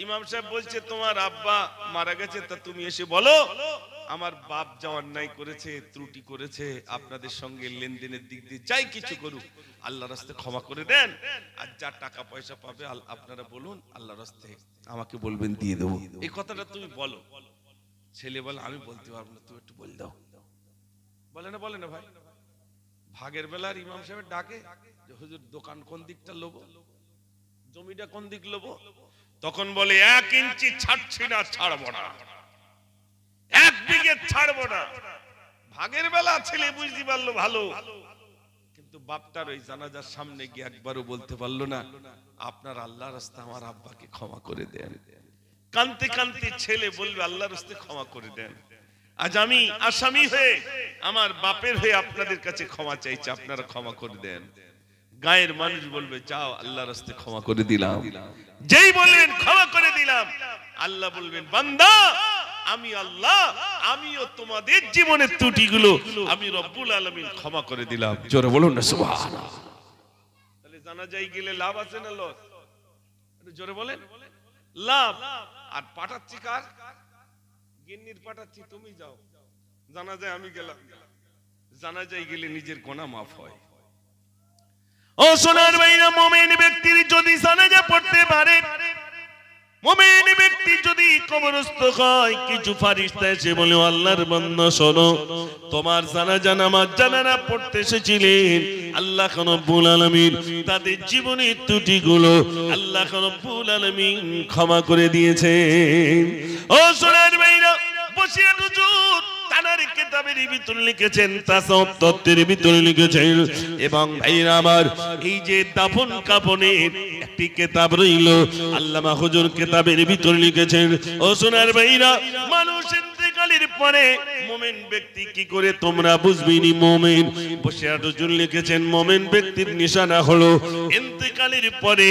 ইমাম সাহেব বলছে তোমার আব্বা মারা গেছে, তা তুমি এসে বলো আমার বাপ যা অন্যায় করেছে, ত্রুটি করেছে, আপনাদের সঙ্গে লেনদেনের দিক দিয়ে যাই কিছু করুক, আল্লাহর রাস্তায় ক্ষমা করে দেন। আর যা টাকা পয়সা পাবে আপনারা বলুন, আল্লাহর রাস্তায় আমাকে বলবেন দিয়ে দেবো। এই কথাটা তুমি বলো। ছেলে বলে আমি বলতে পারবো না, তুমি একটু বলে দাও। বলে না, বলে না ভাই। ভাগের বেলার ইমাম সাহেবের ডাকে, হুজুর দোকান কোন দিকটা লোবো, জমিটা কোন দিক লোবো? তখন বলে 1 ইঞ্চি ছাড়ছি না, ছাড়বো না, 1 বিঘে ছাড়বো না। ভাগের বেলা ছেলে বুঝতে পারলো ভালো, কিন্তু বাপটার ওই জানাজার সামনে গিয়ে একবারও বলতে পারলো না আপনার আল্লাহর রাস্তায় আমার আব্বাকে ক্ষমা করে দেন। কানতে কানতে ছেলে বলবে আল্লাহর রাস্তে ক্ষমা করে দেন, আজ আমি আসামি হয়ে আমার বাপের হয়ে আপনাদের কাছে ক্ষমা চাইছি, আপনারা ক্ষমা করে দেন। গায়ের মানুষ বলবে যাও আল্লাহর রাস্তে ক্ষমা করে দিলাম। যেই বলবেন ক্ষমা করে দিলাম, আল্লাহ বলবেন বান্দা আমি আল্লাহ, আমিও তোমাদের জীবনের ত্রুটিগুলো আমি রব্বুল আলামিন ক্ষমা করে দিলাম। জোরে বলুন না সুবহানাল্লাহ। তাহলে জানাজায় গেলে লাভ আছে না লস? একটু জোরে বলেন। লাভ। আর পাঠাচ্ছি কার? গিন্নির পাঠাচ্ছি, তুমি যাও। জানাজায় আমি গেলাম, জানাজায় গেলে নিজের গুনাহ মাফ হয়। ও সোনার ভাইরা, মুমিন ব্যক্তির যদি জানাজা পড়তে পারে, মুমিন ব্যক্তি যদি কবরস্থ হয়, কিছু ফেরেশতা এসে বলে আল্লাহর বান্দা শোনো, তোমার জানাজা নামাজ যারা পড়তে এসেছিলেন, আল্লাহ রাব্বুল আলামিন তাদের জীবনের ত্রুটিগুলো আল্লাহ রাব্বুল আলামিন ক্ষমা করে দিয়েছেন। ও সোনার ভাইরা, বসিয়া হুজুর তানার কিতাবের ভিতর লিখেছেন, তাসাউফ তত্ত্বের ভিতর লিখেছেন, এবং ভাইরা আমার এই যে দাফন কাফনের একটি কিতাব রইল, আল্লামা হুজুর কিতাবের ভিতর লিখেছেন। ও সোনার ভাইরা, মানুষ ইন্তেকালের পরে মুমিন ব্যক্তি কি করে তোমরা বুঝবিনি মুমিন, বসিয়া হুজুর লিখেছেন মুমিন ব্যক্তির নিশানা হলো ইন্তেকালের পরে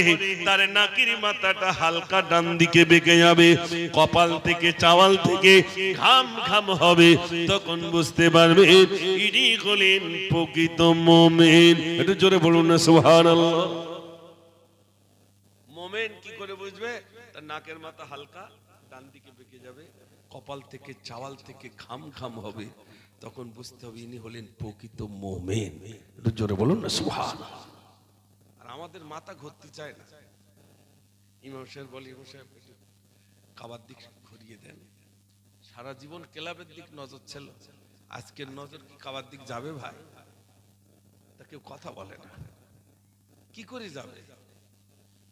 তার নাকের মাথাটা হালকা ডান দিকে বেঁকে যাবে, কপাল থেকে চাওয়াল থেকে ঘাম ঘাম হবে, তখন বুঝতে পারবে ইনি হলেন প্রকৃত মুমিন। একটু জোরে বলুন না সুবহানাল্লাহ। মুমিন কি করে বুঝবে? তার নাকের মাথা হালকা ডান দিকে বেঁকে যাবে, কপাল থেকে চাওয়াল থেকে ঘাম ঘাম হবে, তখন বুঝতে হবে ইনি হলেন প্রকৃত মুমিন। একটু জোরে বলুন না সুবহানাল্লাহ। আর আমাদের মাথা ঘুরতে চায় না। ইমাম সাহেব বলে, ইমাম সাহেব কাবার দিক ঘুরিয়ে দেন। সারা জীবন ক্লাবের দিক নজর ছিল, আজকের নজর কি কাবার দিক যাবে ভাই? তা কেউ কথা বলে না। কি করে যাবে?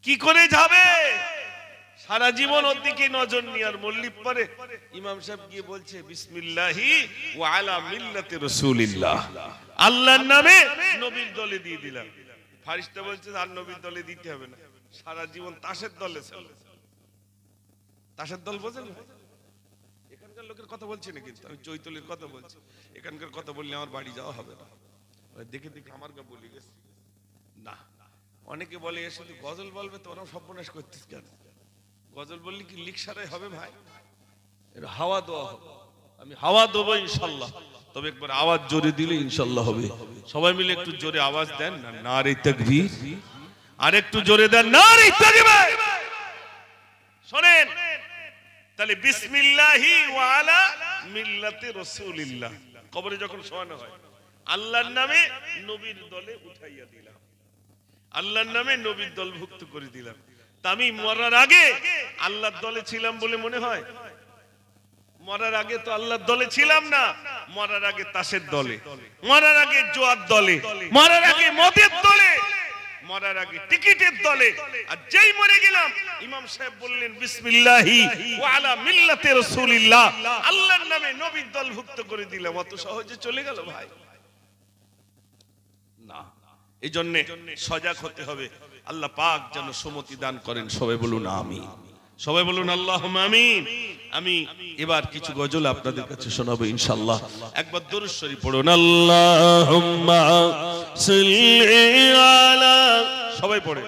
কি করে যাবে? সারা জীবন ওর দিকে নজর নিয়ে আর মল্লিক পরে ইমাম সাহেব গিয়ে বলছে বিসমিল্লাহি ওয়া আলা মিল্লাতি রাসূলিল্লাহ, আল্লাহর নামে নবীর দলে দিয়ে দিলাম। ফেরেশতা বলছে আর নবীর দলে দিতে হবে না, সারা জীবন তাসের দলে ছিল। তাসের দল বোঝেন? এখানকার লোকের কথা বলছি না, কিন্তু আমি চৈতলের কথা বলছি। এখানকার কথা বললে আমার বাড়ি যাওয়া হবে না, দেখে দেখে আমার গা বলে গেছে না। অনেকে বলে এর শুধু গজল বলবে, তোরা সর্বনাশ করতিস কেন? গজল বললে কি লিকসারাই হবে ভাই? এর হাওয়া দেওয়া হবে। আমি হাওয়া দেবো ইনশাল্লাহ, তবে একবার আওয়াজ জোরে দিলে ইনশাল্লাহ হবে। সবাই মিলে একটু জোরে আওয়াজ দেন না, নারে তাকবীর। আর একটু জোরে দেন, নারে তাকবীর। শোনেন তাহলে বিসমিল্লাহি ওয়া আলা মিল্লাতি রাসূলিল্লাহ, কবরে যখন শোয়ানো হয় আল্লাহর নামে নবীর দলে উঠাইয়া দিলাম, আল্লাহর নামে নবীর দলভুক্ত করে দিলাম। তা আমি মরার আগে আল্লাহর দলে ছিলাম বলে মনে হয়? মরার আগে তো আল্লাহর দলে ছিলাম না, মরার আগে তাসের দলে, মরার আগে জোয়ার দলে, মরার আগে মদের দলে, মরার আগে টিকিটের দলে। আর যেই মরে গেলাম ইমাম সাহেব বললেন বিসমিল্লাহি ওয়া আলা মিল্লাতি রাসূলিল্লাহ, আল্লাহর নামে নবীর দলভুক্ত করে দিলাম। অত সহজে চলে গেল ভাই? না। এজন্য সজাগ হতে হবে। আল্লাহ পাক যেন সুমতি দান করেন। সবাই বলুন আমিন, সবাই বলুন আল্লাহুম্মা আমিন। আমি এবার কিছু গজল আপনাদের কাছে শোনাবো ইনশাআল্লাহ। একবার দরুদ শরীফ পড়ুন, আল্লাহুম্মা সাল্লি আলা, সবাই পড়ে,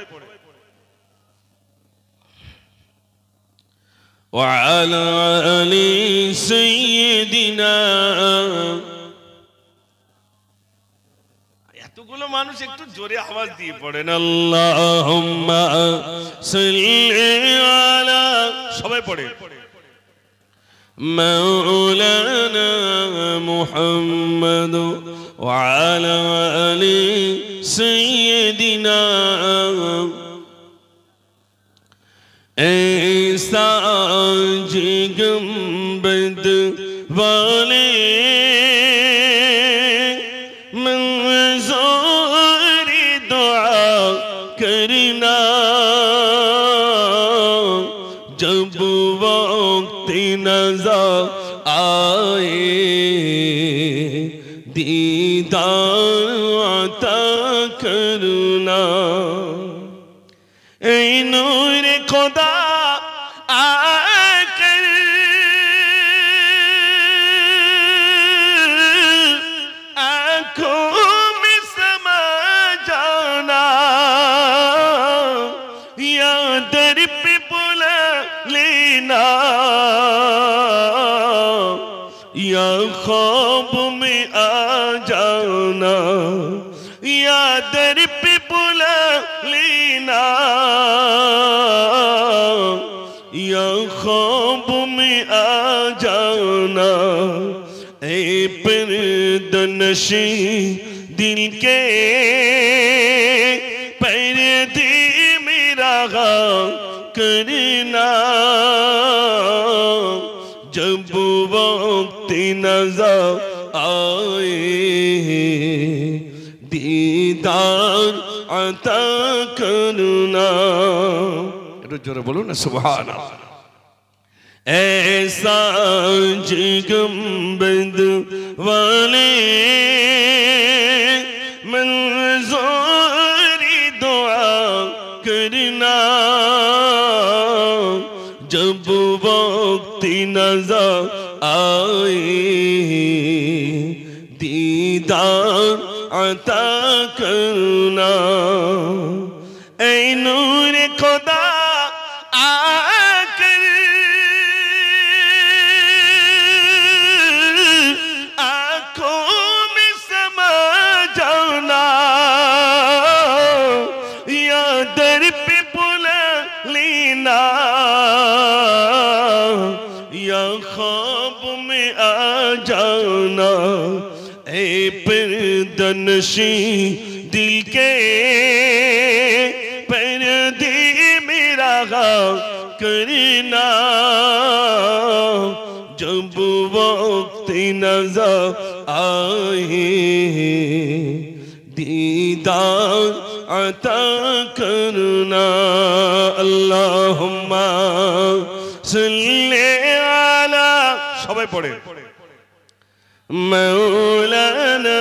ওয়া আলা আলি সাইয়্যিদিনা। এতগুলো মানুষ একটু জোরে আওয়াজ দিয়ে পড়েন, আল্লাহুম্মা সাল্লি আলা, সবাই পড়ে, মাওলানা মুহাম্মদ ওয়া আলা আলি সাইয়্যিদিনা। ऐसा जिगंबद वाले मंज़ूर दुआ करना, जब वक्त नज़र आए दीदार अता करना। ऐ नूर खुदा नशी दिल के पर्दे मेरा करना जब वक्त नजर आए दीदार अता करना একটু জোরে বলুন না সুবহানাল্লাহ ऐसा जिगम्बद वाले मंजूरी दुआ करना जब वक्त नजर आए दीदार अता करना ऐ नूर खुदा आकर आँखों में समा जाना या दर पे बुला लेना या ख्वाब में आ जाना ऐ पर्दनशी दिल के पर्दे मेरा करना जब वक्त नजर आए दीदार अता करना अल्लाहुम्मा सल्ली अला सबाई पढ़े मौलाना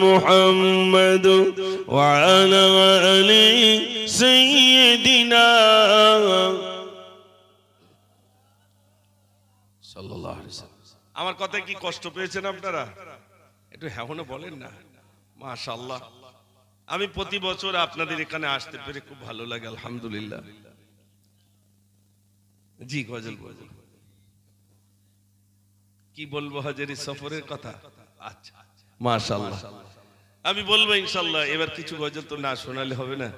मुहम्मद व अला आलि सय्यिदिना সাল্লাল্লাহু আলাইহি ওয়াসাল্লাম আমার কথায় কি কষ্ট পেয়েছেন আপনারা একটু হ্যাঁ না বলেন না মাশাআল্লাহ আমি প্রতি বছর আপনাদের এখানে আসতে পেরে খুব ভালো লাগে আলহামদুলিল্লাহ জি গজল গজল কি বলবো হাজারি সফরের কথা আচ্ছা মাশাআল্লাহ আমি বলবো ইনশাআল্লাহ এবার কিছু গজল তো না শোনালে হবে না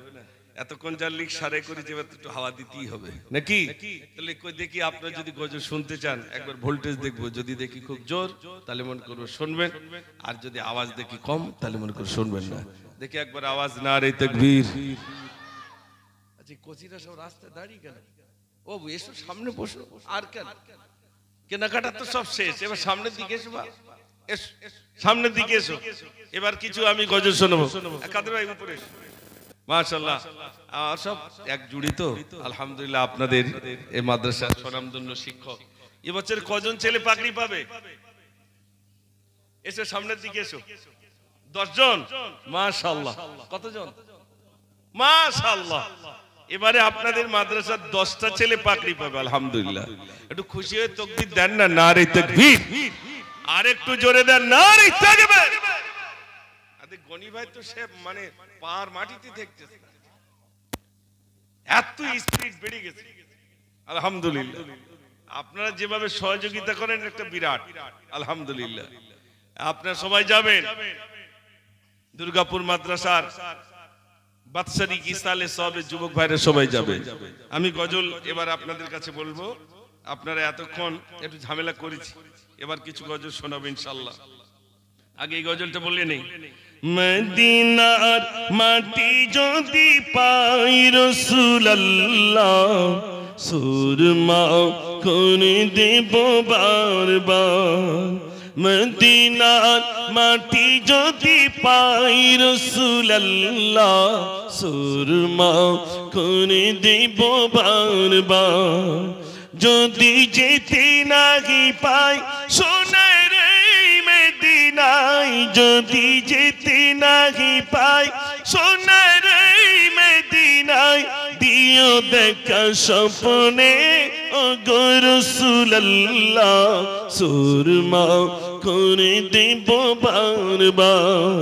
এতক্ষণ যার লিখ সারে করে যে একটু হাওয়া দিতেই হবে নাকি তাহলে কই দেখি আপনারা যদি গজল শুনতে চান একবার ভোল্টেজ দেখবো যদি দেখি খুব জোর তাহলে মনে করব শুনবেন আর যদি আওয়াজ দেখি কম তাহলে মনে করব শুনবেন না দেখি একবার আওয়াজ না রে তাকবীর আচ্ছা কোচিরা সব রাস্তায় দাঁড়িয়ে কেন ও এসো সামনে বসো আর কেন কেনাকাটা তো সব শেষ এবার সামনের দিকে এসো এসো সামনের দিকে এসো এবার কিছু আমি গজল শোনাবো কাদের ভাই উপরে এসো মাশাআল্লাহ আর সব এক জুড়ি তো আলহামদুলিল্লাহ আপনাদের এই মাদ্রাসার স্বনামধন্য শিক্ষক এবছর কজন ছেলে পাগড়ি পাবে এসো সামনের দিকে এসো 10 জন মাশাআল্লাহ কতজন মাশাআল্লাহ এবারে আপনাদের মাদ্রাসার 10টা ছেলে পাগড়ি পাবে আলহামদুলিল্লাহ একটু খুশি হয়ে তাকবীর দেন না নারে তাকবীর আর একটু জোরে দেন নারে তাকবীর আরে গনি ভাই তো সে মানে পার মাটিতে দেখতেছে এত স্পিড বেড়ে গেছে আলহামদুলিল্লাহ আপনারা যেভাবে সহযোগিতা করেন একটা বিরাট আলহামদুলিল্লাহ আপনারা সবাই যাবেন দুর্গাপুর মাদ্রাসার বাৎসরিক ইসালে সবে যুবক ভাইরা সবাই যাবে আমি গজল এবার আপনাদের কাছে বলবো আপনারা এতক্ষণ একটু ঝামেলা করেছি এবার কিছু গজল শোনাবো ইনশাআল্লাহ আগে এই গজলটা বলে নেই মদিনার মাটি যদি পাই রাসূলুল্লাহ সুরমা করে দেব বারবার মদিনার মাটি যদি পাই রাসূলুল্লাহ সুরমা করে দেব বারবার যদি যেতে নাহি পাই সোনার মদিনায় যদি যেতে নাহি পাই সোনার মদিনায় দিও দেখা স্বপ্নে ও গো রাসূলুল্লাহ সুরমা করে দেব বারবার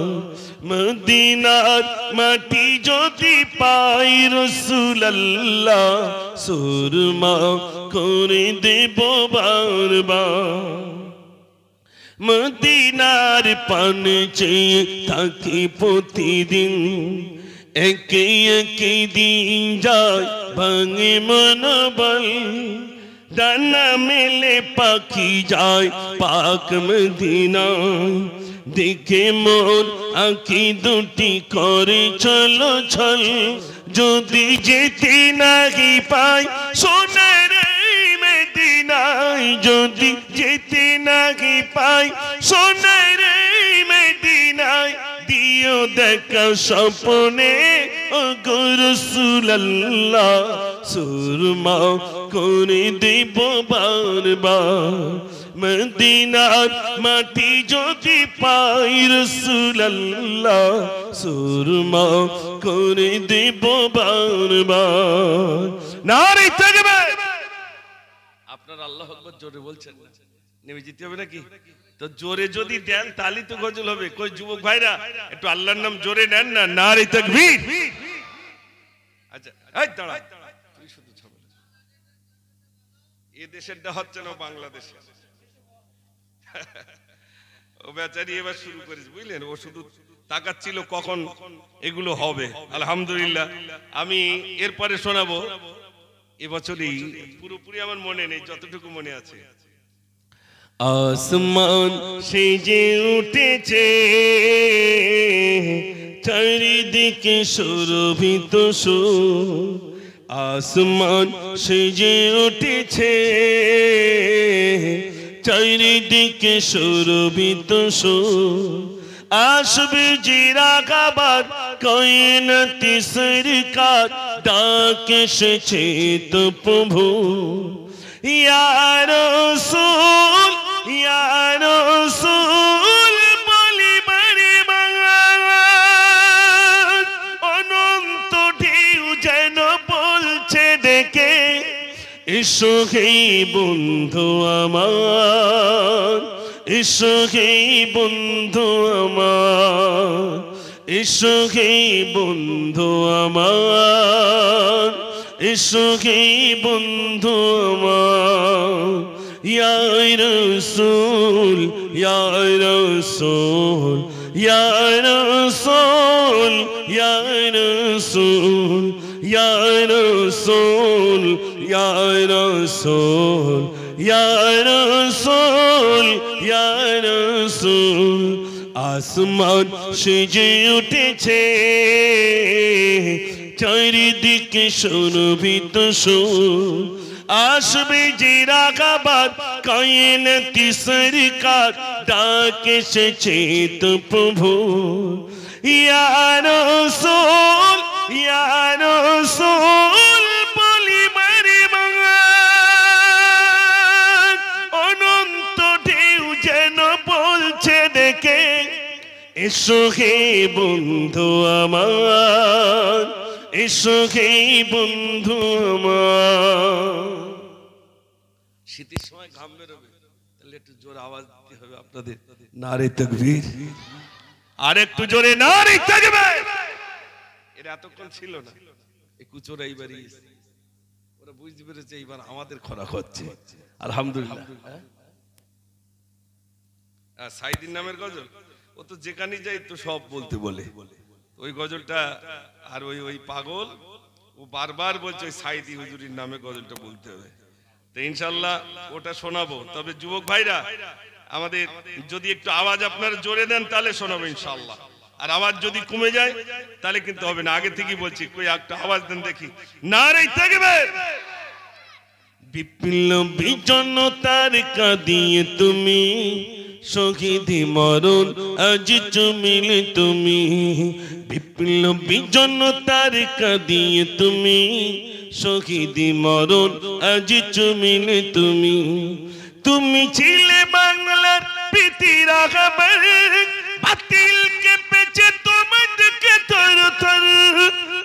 মদিনার মাটি যদি পাই রাসূলুল্লাহ সুরমা করে দেব বারবার মদিনার পান চেয়ে থাকি প্রতিদিন একে একে দিন যায় ভাঙে মনোবল ডানা মেলে পাখি যায় পাক মদিনায় দেখে মোর আঁখি দুটি করে চলো ছল যদি যেতে নাহি পাই সোনার মদিনায় যদি যেতে নাহি পাই সোনার মদিনায় দিও দেখা স্বপ্নে ও গো রাসূলুল্লাহ সুরমা করে দেব বারবার মদিনার মাটি যদি পাই রাসূলুল্লাহ সুরমা করে দেব বারবার নারে তাকবীর আপনারা আল্লাহু আকবার জোরে বলছেন না নেমে যেতে হবে নাকি তো জোরে যদি দেন তালি তো গজল হবে কই যুবক ভাইরা একটু আল্লাহর নাম জোরে নেন না নারে তাকবীর আচ্ছা এই দাঁড়া তুই শুধু ঝামেলা এই দেশেরটা হচ্ছে না বাংলাদেশে ও বেচারি এবার শুরু করেছে বুঝলেন ও শুধু তাকাচ্ছিল কখন এগুলো হবে আলহামদুলিল্লাহ আমি এরপরে শোনাবো এবছরই পুরোপুরি আমার মনে নেই যতটুকু মনে আছে আসমান সেজে উঠেছে চারিদিকে সুরভিত সুর আসমান সেজে উঠেছে চারিদিকে সুরভিত সুর আসবে জিরাগাবার কায়নাতি সরকার ডাকে এসেছে তো প্রভু ইয়া রাসূল ইয়া রাসূল বলি বারে বাংলার অনন্ত ঢেউ যেন বলছে ডেকে এসো হে বন্ধু আমার এসো হে বন্ধু আমার এসো হে বন্ধু আমার এসো হে বন্ধু আমার ইয়া রাসূল ইয়া রাসূল ইয়া রাসূল ইয়া রাসূল ইয়া রাসূল ইয়া রাসূল ইয়া রাসূল ইয়া রাসূল আসমান সেজে উঠেছে চারিদিকে সুরভিত সুর আসবে জিরাগাবার কায়নাতি সরকার ডাকে এসেছে তো প্রভু ইয়া রাসূল ইয়া রাসূল বলি মারে বাংলার অনন্ত ঢেউ যেন বলছে ডেকে এসো হে বন্ধু আমার এসো হে বন্ধু আমার শীতের সময় ঘাম বেরোবে তাহলে একটু জোরে আওয়াজ দিতে হবে আপনাদের নারে তাকবীর আর একটু জোরে নারে তাকবীর এর এতক্ষণ ছিল না এই কুচোরা এইবারই ওরা বুঝতে পেরেছে এইবার আমাদের খরা হচ্ছে আলহামদুলিল্লাহ সাইদিন নামের গজল ও তো যেখানে যাই তো সব বলতে বলে ওই গজলটা আর ওই পাগল ও বারবার বলছে ওই সাইদি হুজুরির নামে গজলটা বলতে হবে তো ইনশাআল্লাহ ওটা শোনাবো তবে যুবক ভাইরা আমাদের যদি একটু আওয়াজ আপনারা জোরে দেন তাহলে শোনাবো ইনশাআল্লাহ আর আওয়াজ যদি কমে যায় তাহলে কিন্তু হবে না আগে থেকেই বলছি কই একটা আওয়াজ দেন দেখি নারে তাকবীর বিপ্লবী জনতার কাঁদিয়ে তুমি শহীদি মরণ আজ চুমিলে তুমি বিপ্লবী জনতার কাঁদিয়ে তুমি শহীদি মরণ আজ চুমিলে তুমি তুমি ছিলে বাংলার প্রীতির আগাবার বাতিলকে পেছে তোমাদেরকে থর থর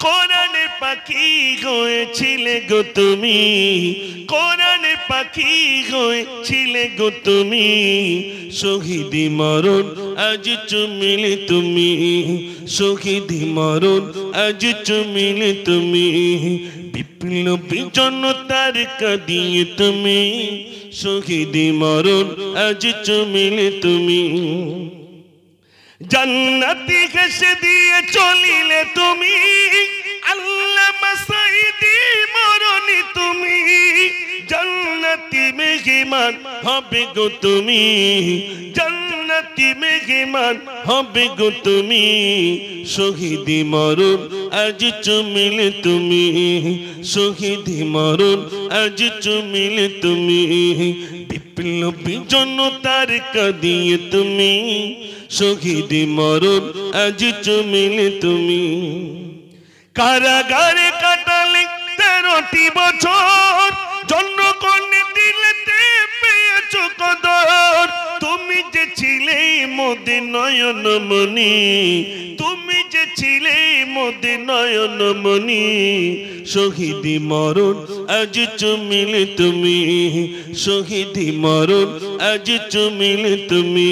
কোরআনে পাখি হয়েছিলে গো তুমি কোরআনে পাখি হয়েছিলে গো তুমি শহীদি মরণ আজ চুমিলে তুমি শহীদি মরণ আজ চুমিলে তুমি বিপ্লবী জনতার কাঁদিয়ে তুমি শহীদি মরণ আজ চুমিলে তুমি জান্নাতি হেসে দিয়ে চলিলে তুমি আল্লামা সাইদি মরণি তুমি জান্নাতি মেহমান হবে গো তুমি জান্নাতি মেহমান হবে গো তুমি শহীদি মরণ আজ চুমিলে তুমি শহীদি মরণ আজ চুমিলে তুমি বিপ্লবী জনতার কাঁদিয়ে তুমি শহীদি মরণ আজ চুমিলে তুমি কারাগারে কাটালে 13টি বছর জনগণ দিলেতে পেয়েছো কদর তুমি যে ছিলে মোদের নয়নমণি তুমি যে ছিলে মোদের নয়নমণি শহীদি মরণ আজ চুমিলে তুমি শহীদি মরণ আজ চুমিলে তুমি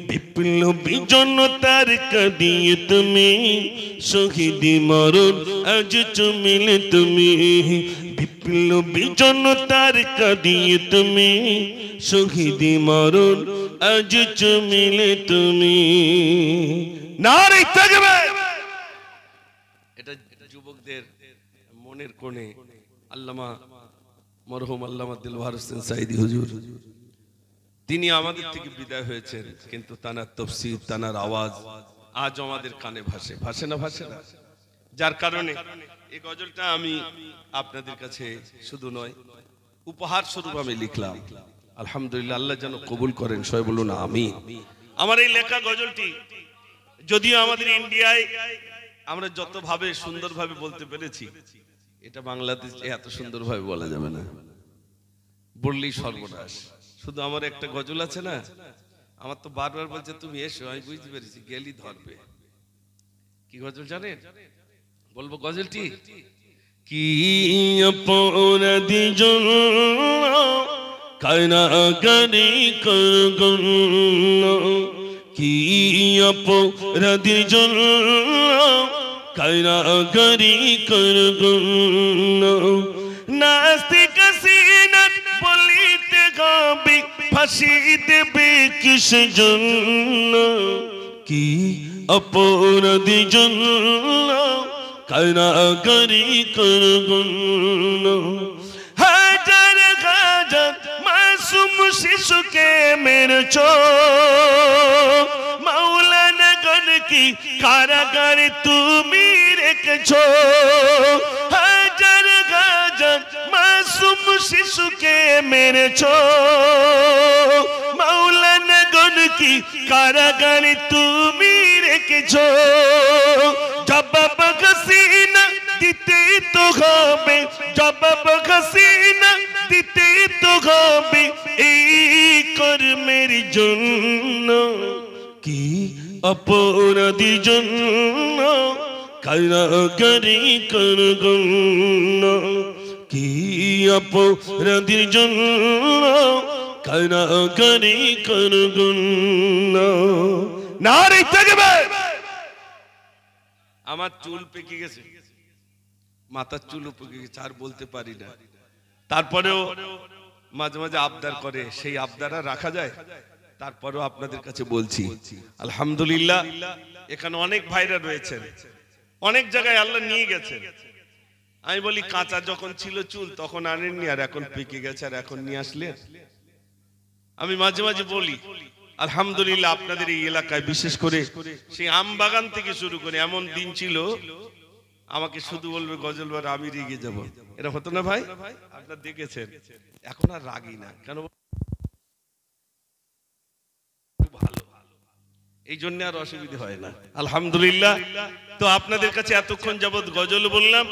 বিপ্লবী জনতার কাঁদিয়ে তুমি শহীদি মরণ আজ চুমিলে তুমি বিপ্লবী জনতার কাঁদিয়ে তুমি শহীদি মরণ আজ চুমিলে তুমি নারে তাকবীর। এটা যুবকদের মনের কোণে আল্লামা মরহুম আল্লামা দিলওয়ার হোসেন সাঈদী হুজুর তিনি আমাদের থেকে বিদায় হয়েছেন কিন্তু তানার তাফসীর তানার আওয়াজ আজ আমাদের কানে ভাসে ভাসে না যার কারণে এই গজলটা আমি আপনাদের কাছে শুধু নয় উপহার স্বরূপ আমি লিখলাম আলহামদুলিল্লাহ আল্লাহ যেন কবুল করেন সবাই বলুন আমিন। আমার এই লেখা গজলটি যদিও আমাদের ইন্ডিয়ায় আমরা যতভাবে সুন্দরভাবে বলতে পেরেছি এটা বাংলাদেশে এত সুন্দরভাবে বলা যাবে না বললেই সর্বনাশ। শুধু আমার একটা গজল আছে না আমার তো বারবার বলছে তুমি এসো আমি বুঝতে পেরেছি গেলি ধরবে কি গজল জানেন বলবো গজলটি কি অপরাধী জন কারাগারে করগণ কি অপরাধী জন কারাগারে করগণ নাস্তিক সিনাত বলিতে গাবি ফাঁসি দেবে কিস জন্য কি অপরাধী জন কারাগারে করগণ হাজার হাজার মাসুম শিশুকে মেরেছো মাওলানা গণ কি কারাগারে তুমি রেখেছো হাজার হাজার মাসুম শিশুকে মেরেছো মাওলানা গণ কি কারাগারে তুমি রেখেছো জবাব হাসিনা দিতে তো হবে জবাব হাসিনা দিতে তো হবে এই কর্মের জন্য কি অপরাধী জন্য কারাগারে করগণ কি অপরাধীর জন্য কারাগারে করগণ নারে তাকবীর। আমার চুল পেকে গেছে মাথার চুল পেকে গেছে আর বলতে পারি না তারপরেও মাঝে মাঝে আবদার করে সেই আবদার রাখা যায় তারপরেও আপনাদের কাছে বলছি আলহামদুলিল্লাহ এখানে অনেক ভাইরা রয়েছেন অনেক জায়গায় আল্লাহ নিয়ে গেছেন আমি বলি কাঁচা যখন ছিল চুল তখন আনেননি আর এখন পেকে গেছে আর এখন নিয়ে আসলে আমি মাঝে মাঝে বলি আলহামদুলিল্লাহ আপনাদের এই এলাকায় বিশেষ করে সেই আম বাগান থেকে শুরু করে এমন দিন ছিল আমাকে শুধু বলবে গজল বার আমি রেগে যাব এটা হতো না ভাই আপনারা দেখেছেন এখন আর রাগি না কেন ভালো এই জন্য আর অসুবিধা হয় না আলহামদুলিল্লাহ। তো আপনাদের কাছে এতক্ষণ যাবত গজল বললাম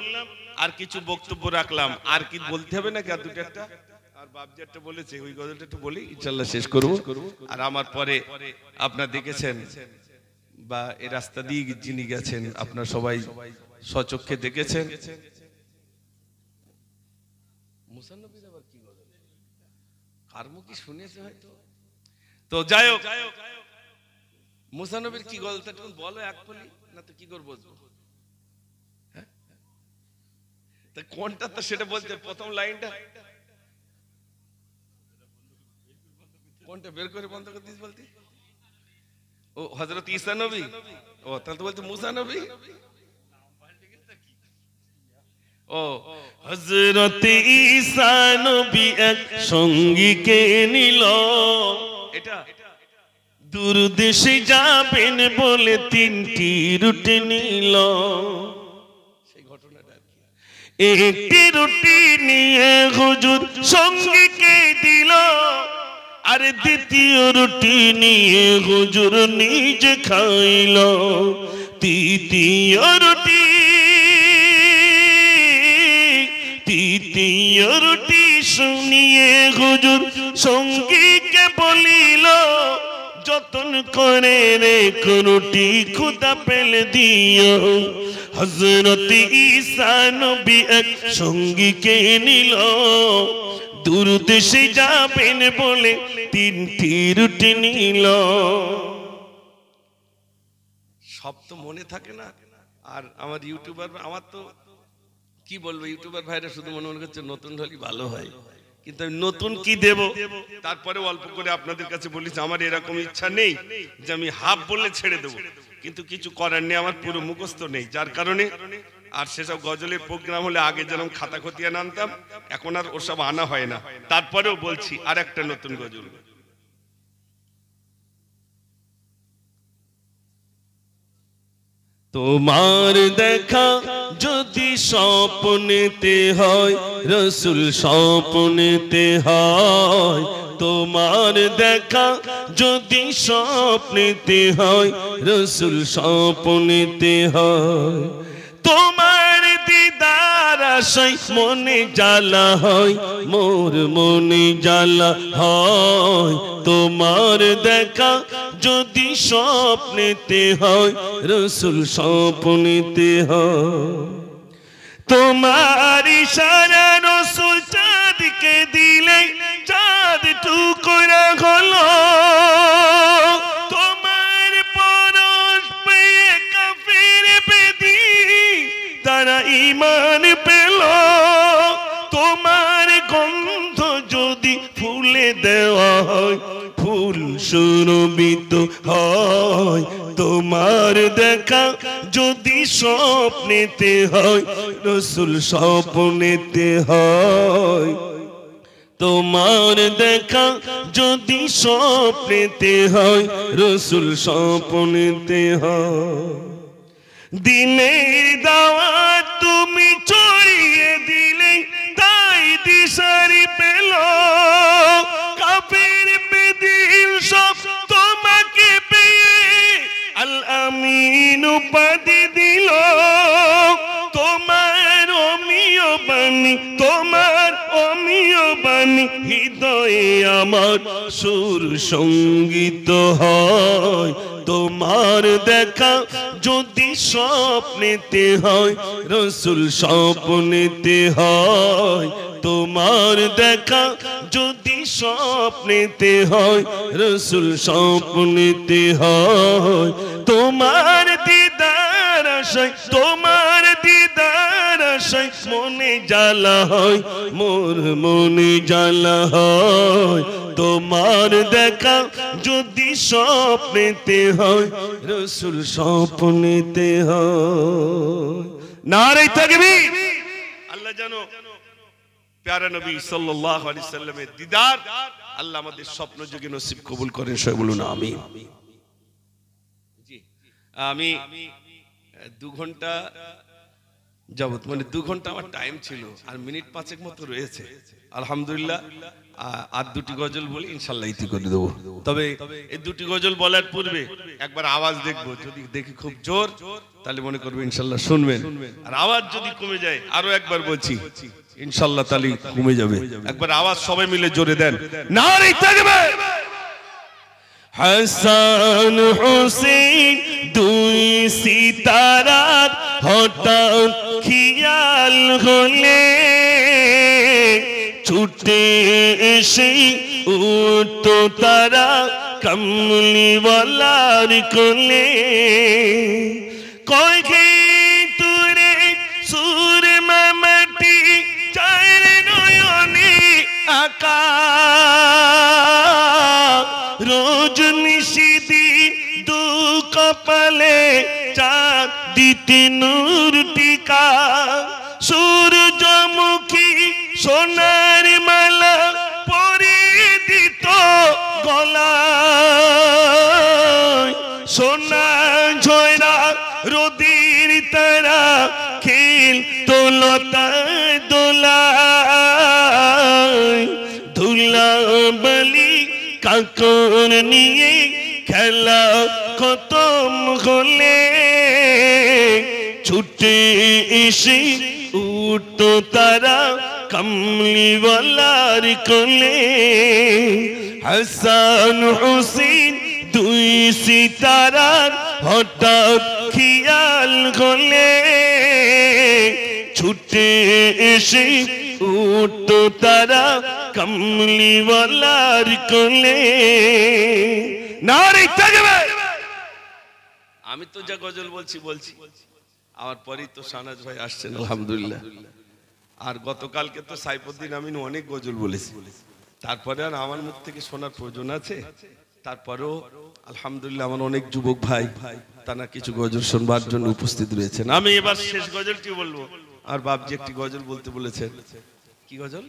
আর কিছু বক্তব্য রাখলাম আর কি বলতে হবে নাকি আর দুটো একটা আর বাপজি একটা বলেছে ওই গজলটা একটু বলি ইনশাআল্লাহ শেষ করব। আর আমার পরে আপনারা দেখেছেন বা এই রাস্তা দিয়ে যিনি গেছেন আপনারা সবাই সচক্ষে দেখেছেন মুসান্নবীর আবার কি গজল কার মুখে শুনেছে হয়তো তো যাই হোক মুসান্নবীর কি গজলটা তুমি বলো এক বলি না তো কি করে বুঝবো হ্যাঁ তা কোনটা তো সেটা বলতে প্রথম লাইনটা কোনটা বের করে বন্ধ করে দিস বলতে ও হযরত ঈসা নবী ও তাহলে তো বলতে মুসা নবী ও হযরত ঈসা নবী এক সঙ্গীকে নিল এটা দূর দেশে যাবেন বলে 3টি রুটি নিল। সেই ঘটনাটা একটি রুটি নিয়ে হুজুর সঙ্গীকে দিল, আর দ্বিতীয় রুটি নিয়ে হুজুর নিজে খাইল। তৃতীয় রুটি শুনিয়ে হুজুর সঙ্গীকে বলিল, যতন করে রেখ রুটি খুদা পেলে দিও। হযরত ঈসা নবী এক সঙ্গীকে নিল, দূর দেশে যাবেন বলে 3টি রুটি নিল। সব তো মনে থাকে না। আর আমার ইউটিউবার, আমার তো কি বলবো, ইউটিউবার ভাইরা শুধু মনে করছে নতুন হলেই ভালো হয়, কিন্তু আমি নতুন কি দেব। তারপরে অল্প করে আপনাদের কাছে বলেছি, আমার এরকম ইচ্ছা নেই যে আমি হাফ বলে ছেড়ে দেবো, কিন্তু কিছু করার নেই, আমার পুরো মুখস্থ নেই, যার কারণে। আর সেসব গজলের প্রোগ্রাম হলে আগে যেরকম খাতা খতিয়া আনতাম, এখন আর ওসব আনা হয় না। তারপরেও বলছি আর একটা নতুন গজল। তোমার দেখা যদি স্বপ্নেতে হয়, রসুল স্বপ্নেতে হয়। তোমার দেখা যদি স্বপ্নেতে হয়, রসুল স্বপ্নেতে হয়। তোমার দিদার আশায় মনে জ্বালা হয়, মোর মনে জ্বালা হয়। তোমার দেখা যদি স্বপ্নেতে হয়, রসুল স্বপ্নেতে হয়। তোমার ইশারা রসুল চাঁদকে দিলে চাঁদ টুকরা হলো। তোমার পরশ পেয়ে কাফির বেদীন তারা ঈমান পেল। তোমার গন্ধ যদি ফুলে দেওয়া হয়, ফুল সুরভিত হয়। তোমার দেখা যদি স্বপ্নেতে হয়, রসুল স্বপ্নেতে হয়। তোমার দেখা যদি স্বপ্নেতে হয়, রসুল স্বপ্নেতে হয়। দিনের দাওয়াত তুমি ছড়িয়ে দিলে, তাই দিশারি পেল। কাফের বেদীন সব তোমাকে পেয়ে আল আমিন উপাধি দিল। তোমার অমীয় বাণী, তোমার অমীয় বাণী হৃদয়ে আমার সুর সঙ্গীত হয়। তোমার দেখা যদি স্বপ্নেতে হয়, রসুল স্বপ্নেতে হয়। তোমার দেখা যদি স্বপ্নেতে হয়, রসুল স্বপ্নেতে হয়। তোমার দিদার আশায়, তোমার দিদার আশায় মনে জ্বালা হয়, মোর মনে জ্বালা হয়। তোমার দেখা যদি স্বপ্নেতে হয়, রসুল স্বপ্নেতে হয়। নারে তাকবীর। আল্লাহ জানো প্যারা নবী সাল্লাল্লাহু আলাইহি সাল্লামের দিদার আল্লাহ আমাদের স্বপ্ন যোগে নসিব কবুল করেন, সবাই বলুন আমিন। জি, আমি 2 ঘন্টা যাবত, মানে 2 ঘন্টা আমার টাইম ছিল, আর মিনিট 5 মতো রয়েছে। আলহামদুলিল্লাহ, আর 2টি গজল বলি, ইনশাআল্লাহ ইতি করে দেবো। তবে এই 2টি গজল বলার পূর্বে একবার আওয়াজ দেখবো, যদি দেখি খুব জোর তাহলে মনে করবো ইনশাআল্লাহ শুনবেন, আর আওয়াজ যদি কমে যায় আরো একবার বলছি ইনশাআল্লাহ তাহলে কমে যাবে। একবার আওয়াজ সবাই মিলে জোরে দেন, নারে তাকবীর। হাসান হুসেন দুই সিতারার হঠাৎ খেয়াল হলে, ছুটে এসে উঠতো তারা কমলিওয়ালার কোলে। কয় গে তুরে সুর মামাটি চার নয়নে আকা, রোজ নিশিদিন দু কপালে চাঁদ দিতে নূর টিকা। সূর্যমুখী সোনার মালা পরিয়ে দিত গলা, লতায় দোলায় ধুলাবালি কাকর নিয়ে খেলা খতম হলে ছুটে এসে উঠতো তারা কমলিওয়ালার কোলে হাসান হুসেন দুই সিতারার হঠাৎ খেয়াল হলে ছুটে এসে উঠতো তারা কমলিওয়ালার কোলে। নারে তাকবীর। আমি তো যা গজল বলছি আমার পরেই তো শাহনাজ ভাই আসছেন আলহামদুলিল্লাহ। আর গতকালকে তো সাইফুদ্দিন আমিন অনেক গজল বলেছি, তারপরে আর আমার মুখ থেকে শোনার প্রয়োজন আছে? তারপরেও আলহামদুলিল্লাহ আমার অনেক যুবক ভাই তারা কিছু গজল শুনবার জন্য উপস্থিত রয়েছেন। আমি এবার শেষ গজলটি বলবো, আর বাপজি একটি গজল বলতে বলেছেন। কি গজল?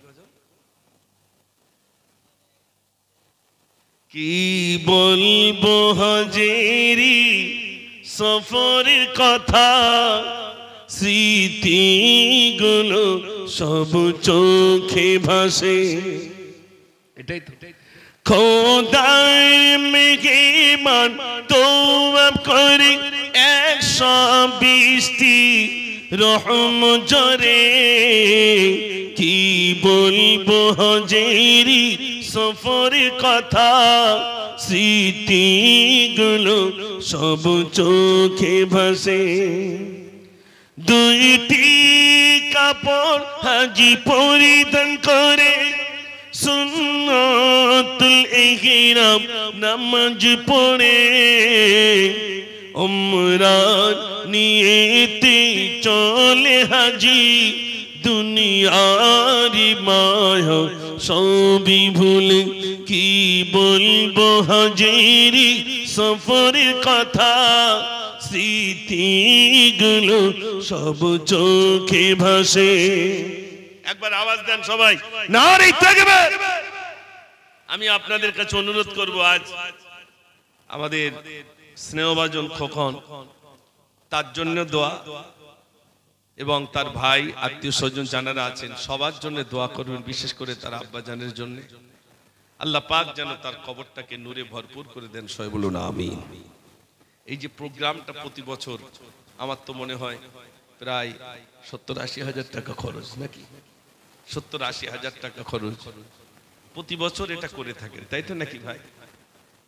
কি বলবো হাজেরি সফরের কথা, স্মৃতিগুলো সব চোখে ভাসে। এটাই তো খোদার মেহমান তওয়াব করে 120টি রহম জরে। কি বলবো হাজেরি সফরের কথা, স্মৃতিগুলো সব চোখে ভাসে। দুইটি কাপড় হাজি পরিধান করে সুন্নাতুল ইহরাম নামাজ পড়ে উমরার নিয়তে চলে হাজি। দুনিয়ারি মায়া সবই ভুলে কি বলবো হাজেরি সফরের কথা, স্মৃতিগুলো সব চোখে ভাসে। একবার আওয়াজ দেন সবাই, নারে তাকবীর। আমি আপনাদের কাছে অনুরোধ করব, আজ আমাদের স্নেহভাজন খোকন, তার জন্য দোয়া, এবং তার ভাই আত্মীয় স্বজন যারা আছেন সবার জন্য দোয়া করবেন, বিশেষ করে তার আব্বা জানের জন্য। আল্লাহ পাক যেন তার কবরটাকে নূরে ভরপুর করে দেন, সবাই বলুন আমিন। এই যে প্রোগ্রামটা প্রতি বছর আমার তো মনে হয় প্রায় 70-80 হাজার টাকা খরচ, নাকি 70-80 হাজার টাকা খরচ প্রতি বছর এটা করে থাকেন, তাই তো নাকি ভাই?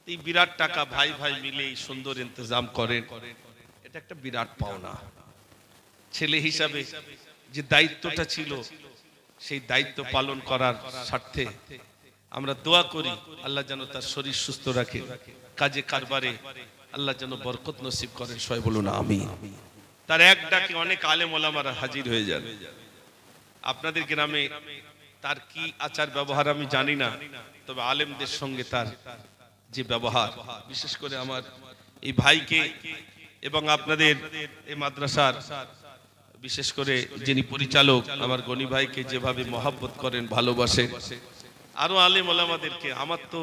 এই বিরাট টাকা ভাই ভাই মিলে সুন্দর ইন্তজাম করেন, এটা একটা বিরাট পাওনা। ছেলে হিসাবে যে দায়িত্বটা ছিল সেই দায়িত্ব পালন করার স্বার্থে আমরা দোয়া করি আল্লাহ যেন তার শরীর সুস্থ রাখে, কাজে কারবারে আল্লাহ যেন বরকত নসিব করেন, সবাই বলুন আমিন। তার এক ডাকে অনেক আলেম ওলামারা হাজির হয়ে যান। আপনাদের গ্রামে তার কি আচার ব্যবহার আমি জানি না, তবে আলেমদের সঙ্গে তার যে ব্যবহার, বিশেষ করে আমার এই ভাইকে এবং আপনাদের এই মাদ্রাসার বিশেষ করে যিনি পরিচালক আমার গনি ভাইকে যেভাবে মহব্বত করেন, ভালোবাসেন, আরো আলেম ওলামাদেরকে আমার তো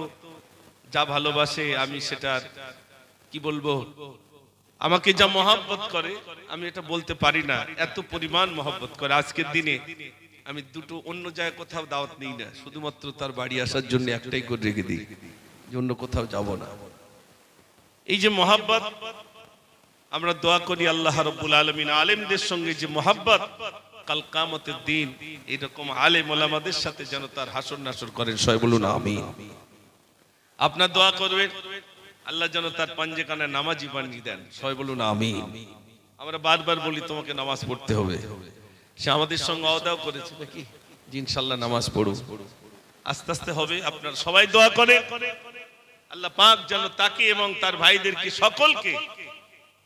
যা ভালোবাসে আমি সেটার কি বলবো, আমাকে যা মহব্বত করে আমি এটা বলতে পারি না, এত পরিমাণ মহব্বত করে। আজকের দিনে আমি দুটো অন্য জায়গায় কোথাও দাওয়াত নিই না, শুধুমাত্র তার বাড়ি আসার জন্য একটাই করে রেখে দিই যে অন্য কোথাও যাব না। এই যে মহব্বত, আমরা দোয়া করি আল্লাহ রাব্বুল আলামিন আলেমদের সঙ্গে যে মহব্বত, কাল কিয়ামতের দিন এরকম আলেম ওলামাদের সাথে যেন তার হাসর নাসর করেন, সবাই বলুন আমিন। আপনার দোয়া করবেন আল্লাহ যেন তার পাঞ্জেখানায় নামাজি বানিয়ে দেন, সবাই বলুন আমিন। আমরা বারবার বলি তোমাকে নামাজ পড়তে হবে, সে আমাদের সঙ্গে ওয়াদাও করেছে নাকি যে ইনশাআল্লাহ নামাজ পড়ো, আস্তে আস্তে হবে। আপনারা সবাই দোয়া করেন আল্লাহ পাক যেন তাকে এবং তার ভাইদেরকে সকলকে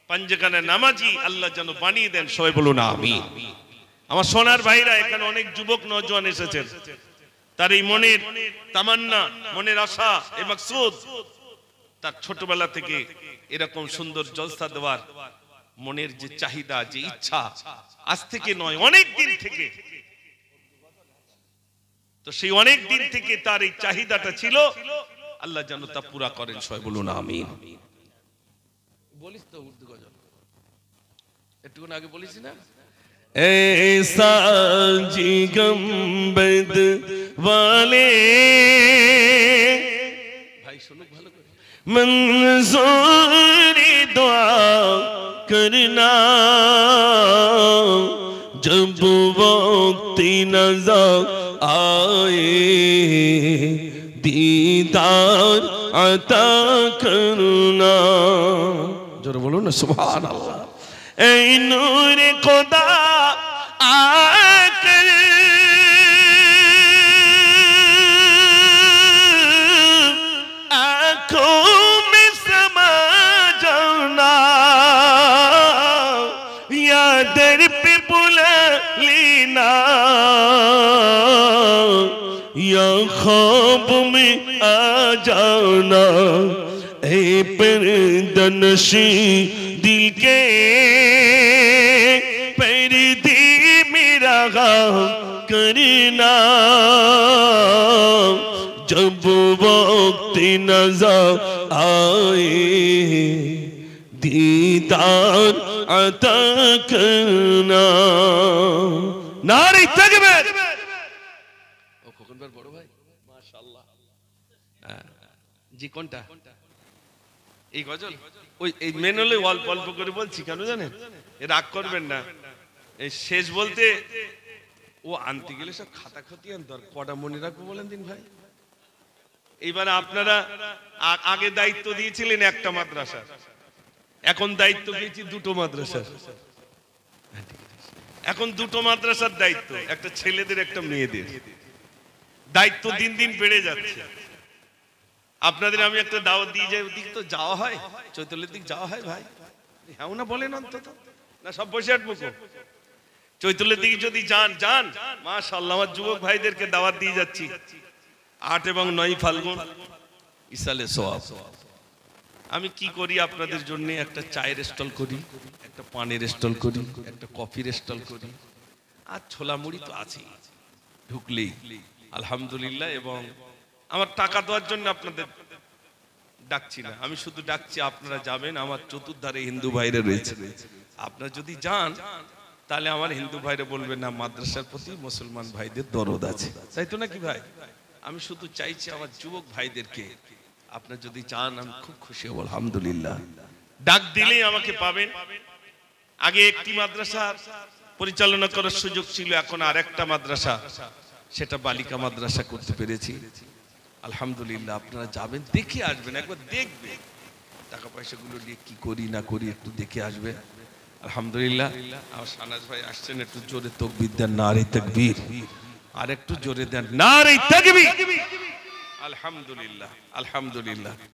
পাঞ্জেখানায় নামাজি আল্লাহ যেন বানিয়ে দেন, সবাই বলুন আমিন। আমার সোনার ভাইরা, এখানে অনেক যুবক নওজোয়ান এসেছেন, তার এই মনের তামান্না, মনের আশা এবং মাকসুদ, তার ছোটবেলা থেকে এরকম সুন্দর জলসা দেওয়ার মনের যে চাহিদা, যে ইচ্ছা, আজ থেকে নয় অনেক দিন থেকে, তো সেই অনেক দিন থেকে তার এই চাহিদাটা ছিল, আল্লাহ যেন তা পুরা করেন, সবাই বলুন আমিন। বলিস তো উর্দু গজল একটুক্ষণ আগে বলিস না, ऐसा जिगम्बद वाले भाई सुनो भालो करे मंजूरी दुआ करना जब वक्त नज़र आए दीदार अता करना जोर बोलो ना सुभान अल्लाह ऐ नूर खुदा आकर आँखों में समा जाना या दर पे बुला लेना या ख्वाब में आ जाना ऐ पर्दनशी दिल के पर्दे मेरा करना जब वक्त नज़र आए दीदार अता करना नारे तकबीर ও খোকনবার বড় ভাই মাশাআল্লাহ জি কোনটা এই গজল ওই এই মেন হলে অল্প অল্প করে বলছি কেন জানেন এ রাগ করবেন না এই শেষ বলতে ও আনতে গেলে সব খাতা খতিয়ান দর কটা মনে রাখবো বলেন দিন ভাই এইবারে আপনারা আগে দায়িত্ব দিয়েছিলেন একটা মাদ্রাসা এখন দায়িত্ব দিয়েছি দুটো মাদ্রাসা এখন দুটো মাদ্রাসার দায়িত্ব একটা ছেলেদের একটা মেয়েদের দায়িত্ব দিন দিন বেড়ে যাচ্ছে আপনাদের আমি একটা দাওয়াত দিয়ে যাই ওদিক তো যাওয়া হয় চৈতলের দিক যাওয়া হয় ভাই হ্যাঁ না বলেন অন্তত না সব বসে আটবো চৈতলের দিকে যদি যান মাশাআল্লাহ আমার যুবক ভাইদেরকে দাওয়াত দিয়ে যাচ্ছি 8 এবং 9 ফাল্গুন ইসালে সওয়াব আমি কি করি আপনাদের জন্য একটা চায়ের স্টল করি একটা পানের স্টল করি একটা কফির স্টল করি আর ছোলা মুড়ি তো আছেই ঢুকলেই আলহামদুলিল্লাহ এবং আমার টাকা দেওয়ার জন্য আপনাদের ডাকছি না আমি শুধু ডাকছি আপনারা যাবেন আমার চতুর্ধারে হিন্দু ভাইরা রয়েছে আপনারা যদি যান তাহলে আমার হিন্দু ভাইরা বলবেন না মাদ্রাসার প্রতি মুসলমান ভাইদের দরদ আছে তাই তো নাকি ভাই আমি শুধু চাইছি আমার যুবক ভাইদেরকে আপনারা যদি চান আমি খুব খুশি হব আলহামদুলিল্লাহ ডাক দিলেই আমাকে পাবেন আগে একটি মাদ্রাসা পরিচালনা করার সুযোগ ছিল এখন আরেকটা মাদ্রাসা সেটা বালিকা মাদ্রাসা করতে পেরেছি আলহামদুলিল্লাহ আপনারা যাবেন দেখে আসবেন একবার দেখবেন টাকা পয়সাগুলো নিয়ে কি করি না করি একটু দেখে আসবেন আলহামদুলিল্লাহ আমার শাহনাজ ভাই আসছেন একটু জোরে তাকবীর দেন নারে তাকবীর আর একটু জোরে দেন নারে তাকবীর আলহামদুলিল্লাহ আলহামদুলিল্লাহ